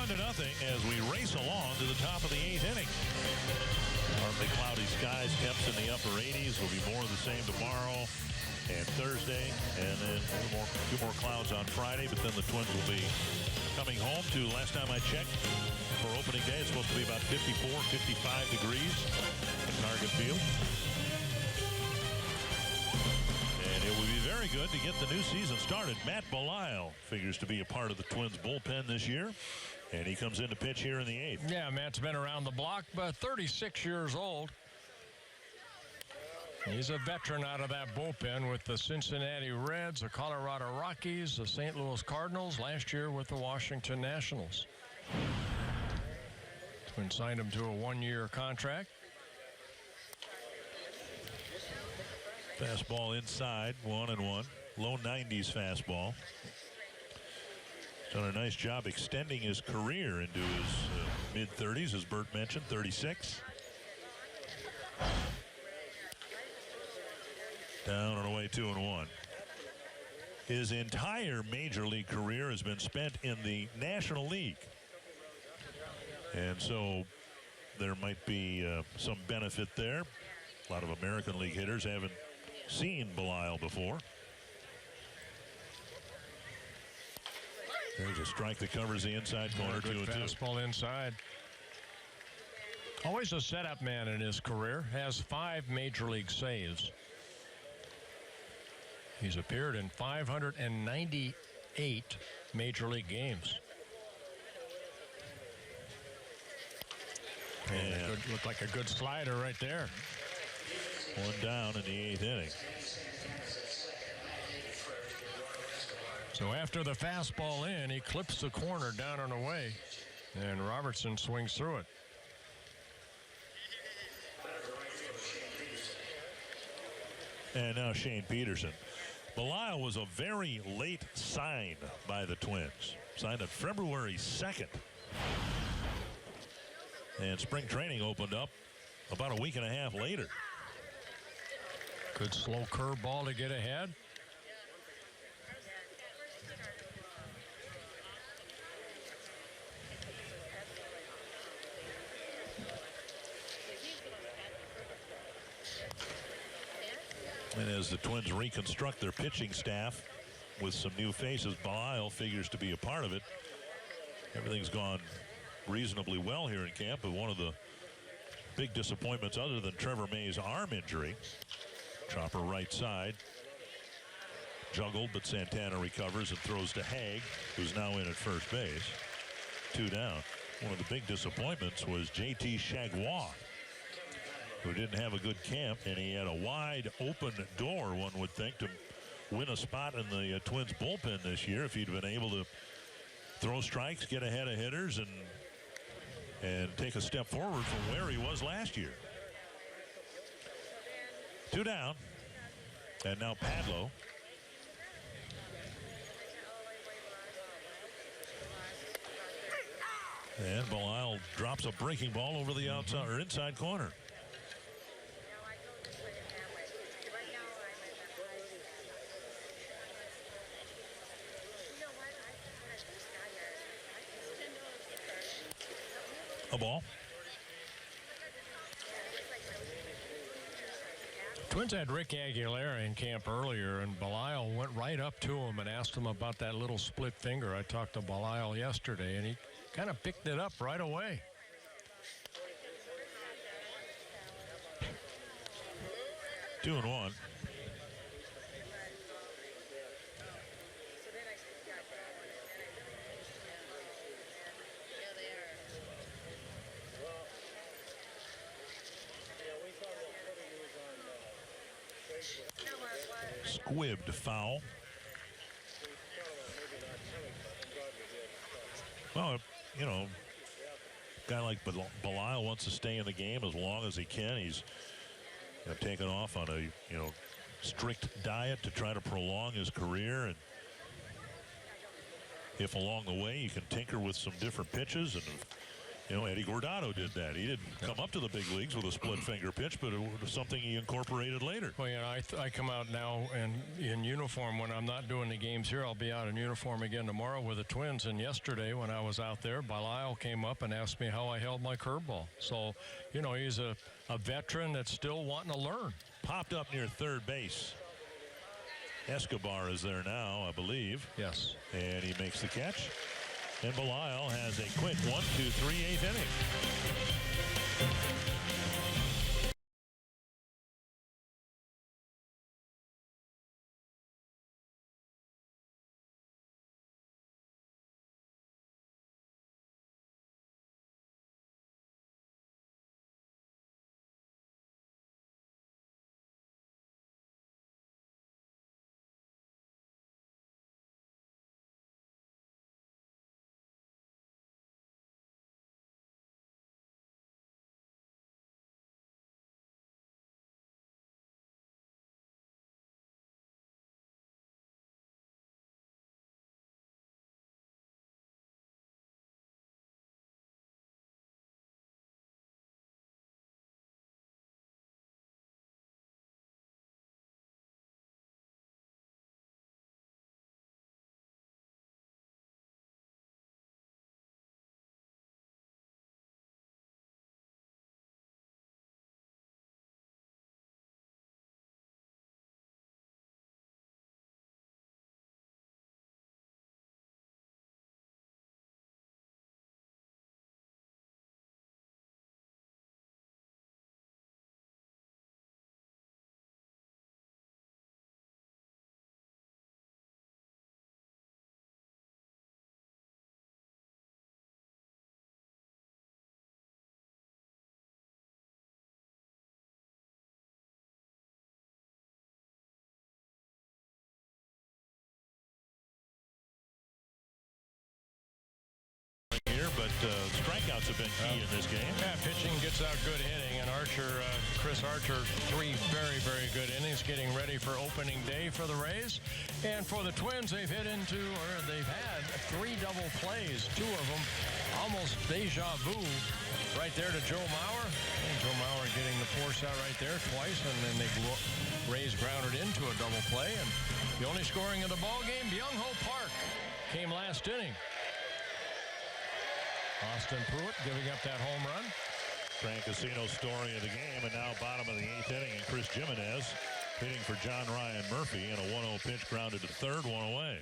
1-0 as we race along to the top of the 8th inning. Partly cloudy skies, temps in the upper 80s. Will be more of the same tomorrow and Thursday, and then two more clouds on Friday. But then the Twins will be coming home to, last time I checked, for opening day, it's supposed to be about 54, 55 degrees at Target Field. And it would be very good to get the new season started. Matt Belisle figures to be a part of the Twins bullpen this year, and he comes in to pitch here in the 8th. Yeah, Matt's been around the block, but 36 years old. He's a veteran out of that bullpen with the Cincinnati Reds, the Colorado Rockies, the St. Louis Cardinals, last year with the Washington Nationals. Twins signed him to a 1-year contract. Fastball inside, 1-1. Low 90s fastball. Done a nice job extending his career into his mid-30s, as Bert mentioned, 36. Down and away, 2-1. His entire major league career has been spent in the National League. And so there might be some benefit there. A lot of American League hitters haven't seen Belisle before. There's a strike that covers the inside corner, 2-2. Fastball inside. Always a setup man in his career. Has 5 major league saves. He's appeared in 598 major league games. And looked like a good slider right there. 1 down in the 8th inning. So after the fastball in, he clips the corner down and away, and Robertson swings through it. And now Shane Peterson. Belisle was a very late sign by the Twins. Signed on February 2nd. And spring training opened up about a week and a half later. Good slow curveball to get ahead. And as the Twins reconstruct their pitching staff with some new faces, Belisle figures to be a part of it. Everything's gone reasonably well here in camp, but one of the big disappointments, other than Trevor May's arm injury, chopper right side, juggled, but Santana recovers and throws to Haig, who's now in at first base. 2 down. One of the big disappointments was J.T. Chagua, who didn't have a good camp, and he had a wide open door, one would think, to win a spot in the Twins bullpen this year if he'd been able to throw strikes, get ahead of hitters, and take a step forward from where he was last year. 2 down. And now Padlo. And Belisle drops a breaking ball over the outside or inside corner. A ball. Twins had Rick Aguilera in camp earlier, and Belisle went right up to him and asked him about that little split finger. I talked to Belisle yesterday, and he kind of picked it up right away. Two and one. Squibbed foul. Well, you know, a guy like Belisle wants to stay in the game as long as he can. He's taken off on a strict diet to try to prolong his career, and if along the way you can tinker with some different pitches and You know, Eddie Guardado did that. He didn't come up to the big leagues with a split finger pitch, but it was something he incorporated later. Well, you know, I come out now in uniform when I'm not doing the games here. I'll be out in uniform again tomorrow with the Twins. And yesterday when I was out there, Belial came up and asked me how I held my curveball. So, you know, he's a veteran that's still wanting to learn. Popped up near third base. Escobar is there now, I believe. Yes. And he makes the catch. And Belial has a quick 1, 2, 3, 8th inning. But strikeouts have been key in this game. Yeah, pitching gets out good hitting, and Chris Archer, 3 very, very good innings, getting ready for opening day for the Rays. And for the Twins, they've had 3 double plays, 2 of them almost deja vu right there to Joe Mauer. And Joe Mauer getting the force out right there twice, and then the Rays grounded into a double play. And the only scoring of the ball game, Byung-Ho Park, came last inning. Austin Pruitt giving up that home run. Grand Casino story of the game, and now bottom of the 8th inning, and Chris Jimenez hitting for John Ryan Murphy, and a 1-0 pitch grounded to third, 1 away.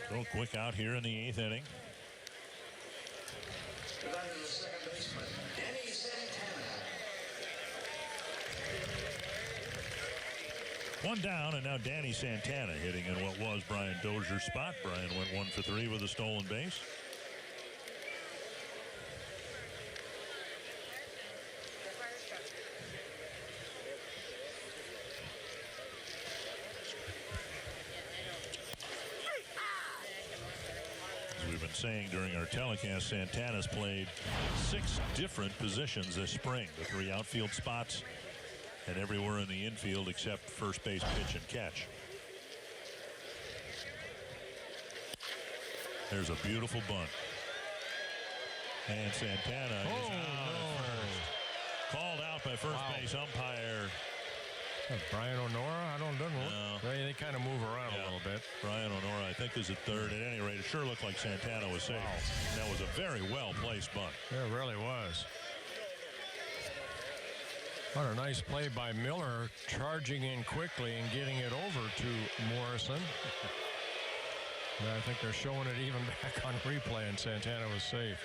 Real quick out here in the 8th inning. One down, and now Danny Santana hitting in what was Brian Dozier's spot. Brian went 1 for 3 with a stolen base. As we've been saying during our telecast, Santana's played 6 different positions this spring. The 3 outfield spots, and everywhere in the infield except first base, pitch, and catch. There's a beautiful bunt. And Santana is out at first. Called out by first base umpire. Brian O'Nora? They kind of move around a little bit. Brian O'Nora, I think, is at third. At any rate, it sure looked like Santana was safe. Wow. That was a very well-placed bunt. It really was. What a nice play by Miller, charging in quickly and getting it over to Morrison. And I think they're showing it even back on replay, and Santana was safe.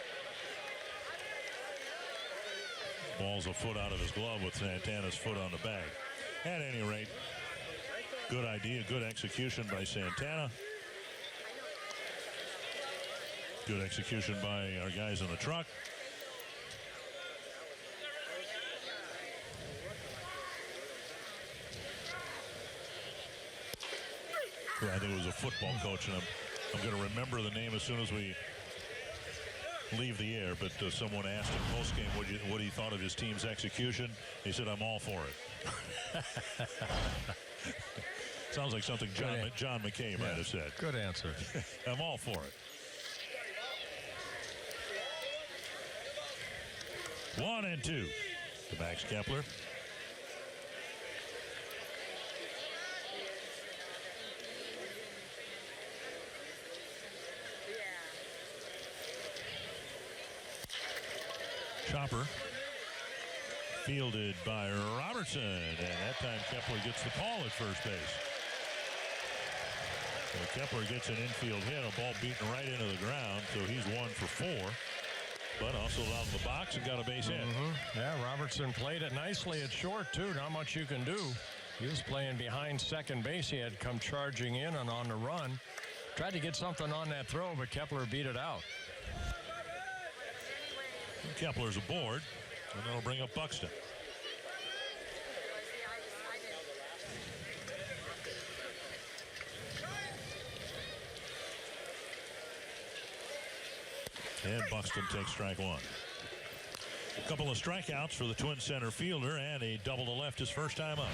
Ball's a foot out of his glove with Santana's foot on the bag. At any rate, good idea, good execution by Santana. Good execution by our guys in the truck. I think it was a football coach, and I'm going to remember the name as soon as we leave the air. But someone asked him post-game what he thought of his team's execution. He said, "I'm all for it." Sounds like something John McKay might have said. Good answer. I'm all for it. 1-2 to Max Kepler. Chopper fielded by Robertson, and that time Kepler gets the call at first base. So Kepler gets an infield hit, a ball beaten right into the ground, so he's 1 for 4. But also out of the box and got a base hit. Yeah, Robertson played it nicely at short, too. Not much you can do. He was playing behind second base. He had come charging in and on the run. Tried to get something on that throw, but Kepler beat it out. Kepler's aboard, and that'll bring up Buxton. And Buxton takes strike 1. A couple of strikeouts for the Twins center fielder, and a double to left his first time up.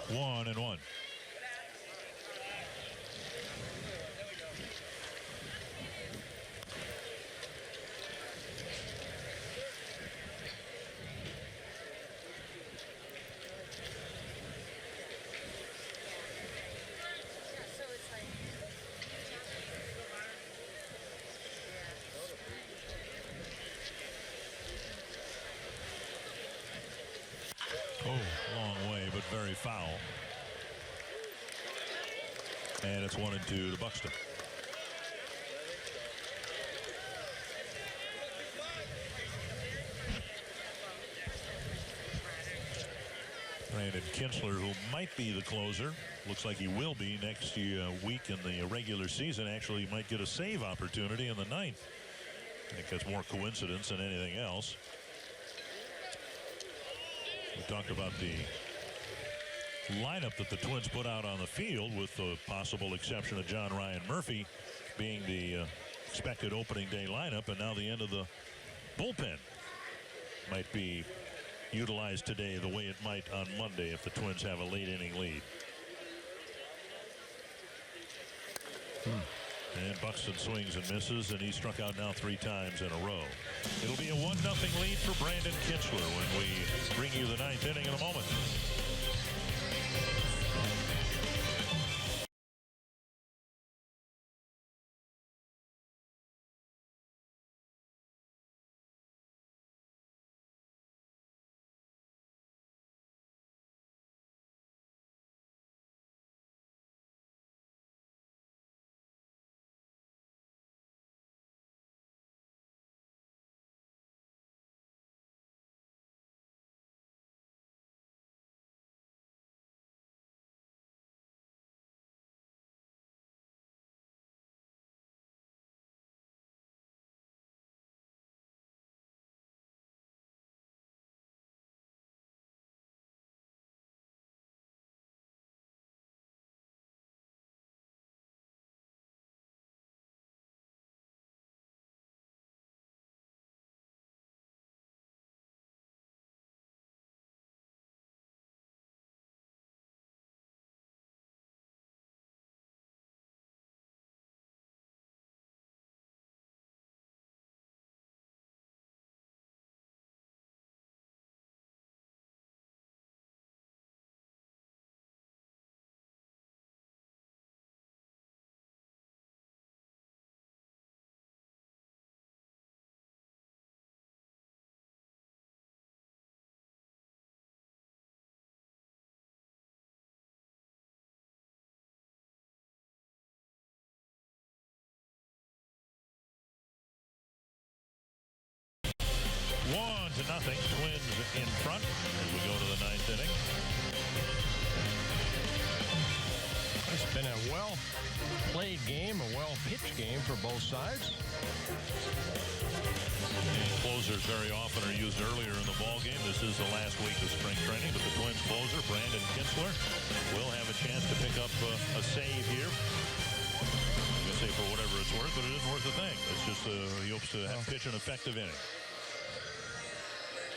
One and one. Long way, but very foul. And it's 1-2 to Buxton. Brandon Kintzler, who might be the closer, looks like he will be next week in the regular season. Actually, might get a save opportunity in the 9th. I think that's more coincidence than anything else. We talked about the lineup that the Twins put out on the field, with the possible exception of John Ryan Murphy being the expected opening day lineup, and now the end of the bullpen might be utilized today the way it might on Monday if the Twins have a late inning lead. And Buxton swings and misses, and he struck out now 3 times in a row. It'll be a 1-0 lead for Brandon Kintzler when we bring you the 9th inning in a moment. One to nothing. Twins in front as we go to the 9th inning. It's been a well-played game, a well-pitched game for both sides. And closers very often are used earlier in the ball game. This is the last week of spring training, but the Twins closer, Brandon Kintzler, will have a chance to pick up a save here. I'm going to say for whatever it's worth, but it isn't worth a thing. It's just he hopes to pitch an effective inning.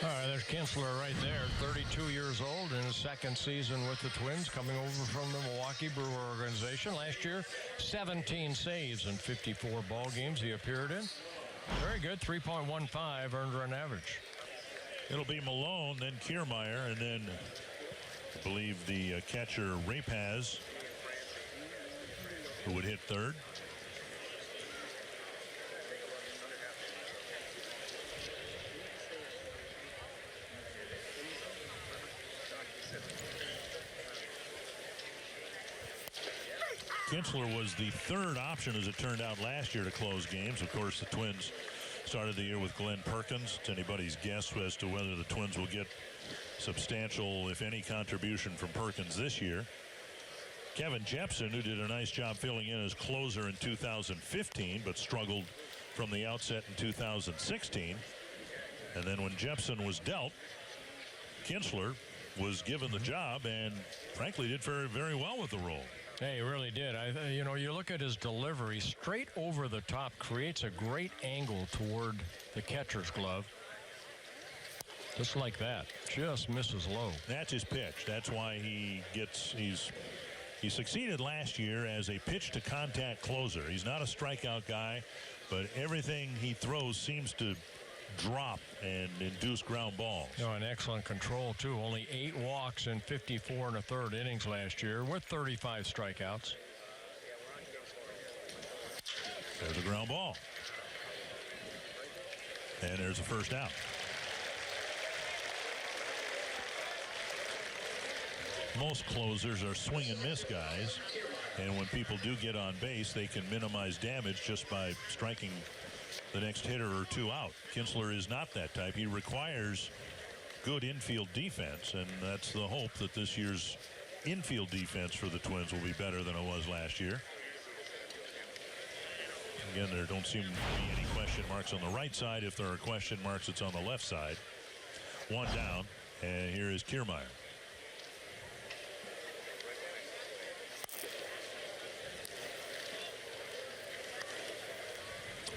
All right, there's Kinsler right there, 32 years old in his second season with the Twins, coming over from the Milwaukee Brewer organization. Last year, 17 saves in 54 ball games he appeared in. Very good, 3.15 earned run average. It'll be Malone, then Kiermaier, and then I believe the catcher Rapaz, who would hit third. Kinsler was the third option, as it turned out, last year to close games. Of course, the Twins started the year with Glenn Perkins. It's anybody's guess as to whether the Twins will get substantial, if any, contribution from Perkins this year. Kevin Jepson, who did a nice job filling in as closer in 2015, but struggled from the outset in 2016. And then when Jepson was dealt, Kinsler was given the job and, frankly, did very, very well with the role. Hey, he really did. You know, you look at his delivery, straight over the top, creates a great angle toward the catcher's glove. Just like that. Just misses low. That's his pitch. That's why he succeeded last year as a pitch-to-contact closer. He's not a strikeout guy, but everything he throws seems to drop and induce ground balls. You know, an excellent control, too. Only 8 walks in 54 and a third innings last year with 35 strikeouts. There's a ground ball. And there's a first out. Most closers are swing and miss guys, and when people do get on base, they can minimize damage just by striking the next hitter or two out. Kinsler is not that type. He requires good infield defense, and that's the hope, that this year's infield defense for the Twins will be better than it was last year. Again, there don't seem to be any question marks on the right side. If there are question marks, it's on the left side. One down, and here is Kiermaier.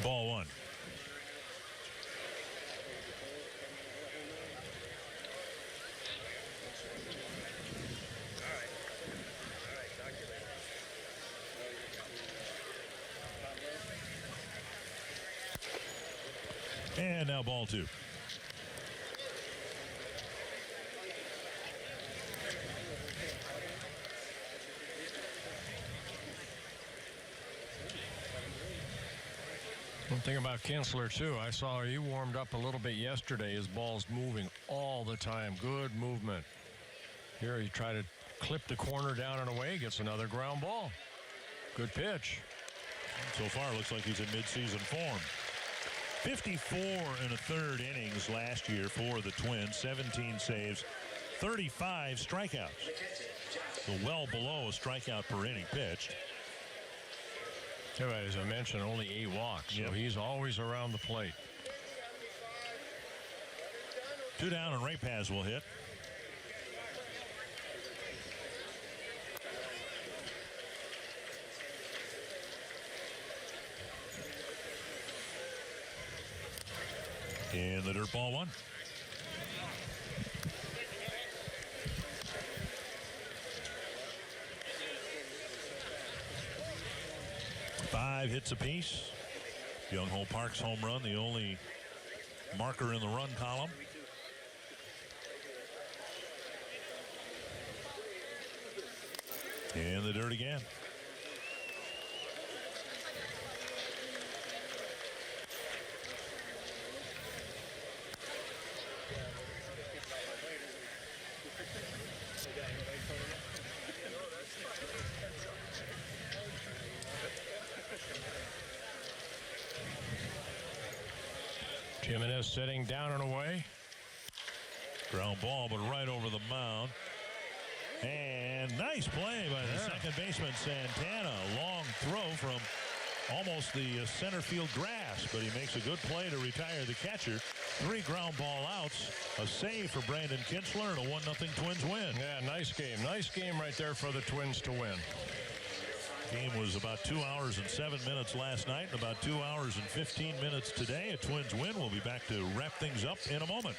Ball one. And now ball two. One thing about Kinsler, too, I saw he warmed up a little bit yesterday. His ball's moving all the time. Good movement. Here he tried to clip the corner down and away. Gets another ground ball. Good pitch. So far, looks like he's in midseason form. 54 and a third innings last year for the Twins. 17 saves, 35 strikeouts. So well below a strikeout per inning pitched. As I mentioned, only 8 walks, so he's always around the plate. 2 down, and Rapaz will hit. And the dirt ball one. Five hits apiece. Young-Ho Park's home run, the only marker in the run column. And the dirt again. Jimenez sitting down and away. Ground ball, but right over the mound. And nice play by the second baseman, Santana. Long throw from almost the center field grass, but he makes a good play to retire the catcher. 3 ground ball outs, a save for Brandon Kinsler, and a 1-0 Twins win. Yeah, nice game. Nice game right there for the Twins to win. Game was about 2 hours and 7 minutes last night, and about 2 hours and 15 minutes today. A Twins win. We'll be back to wrap things up in a moment.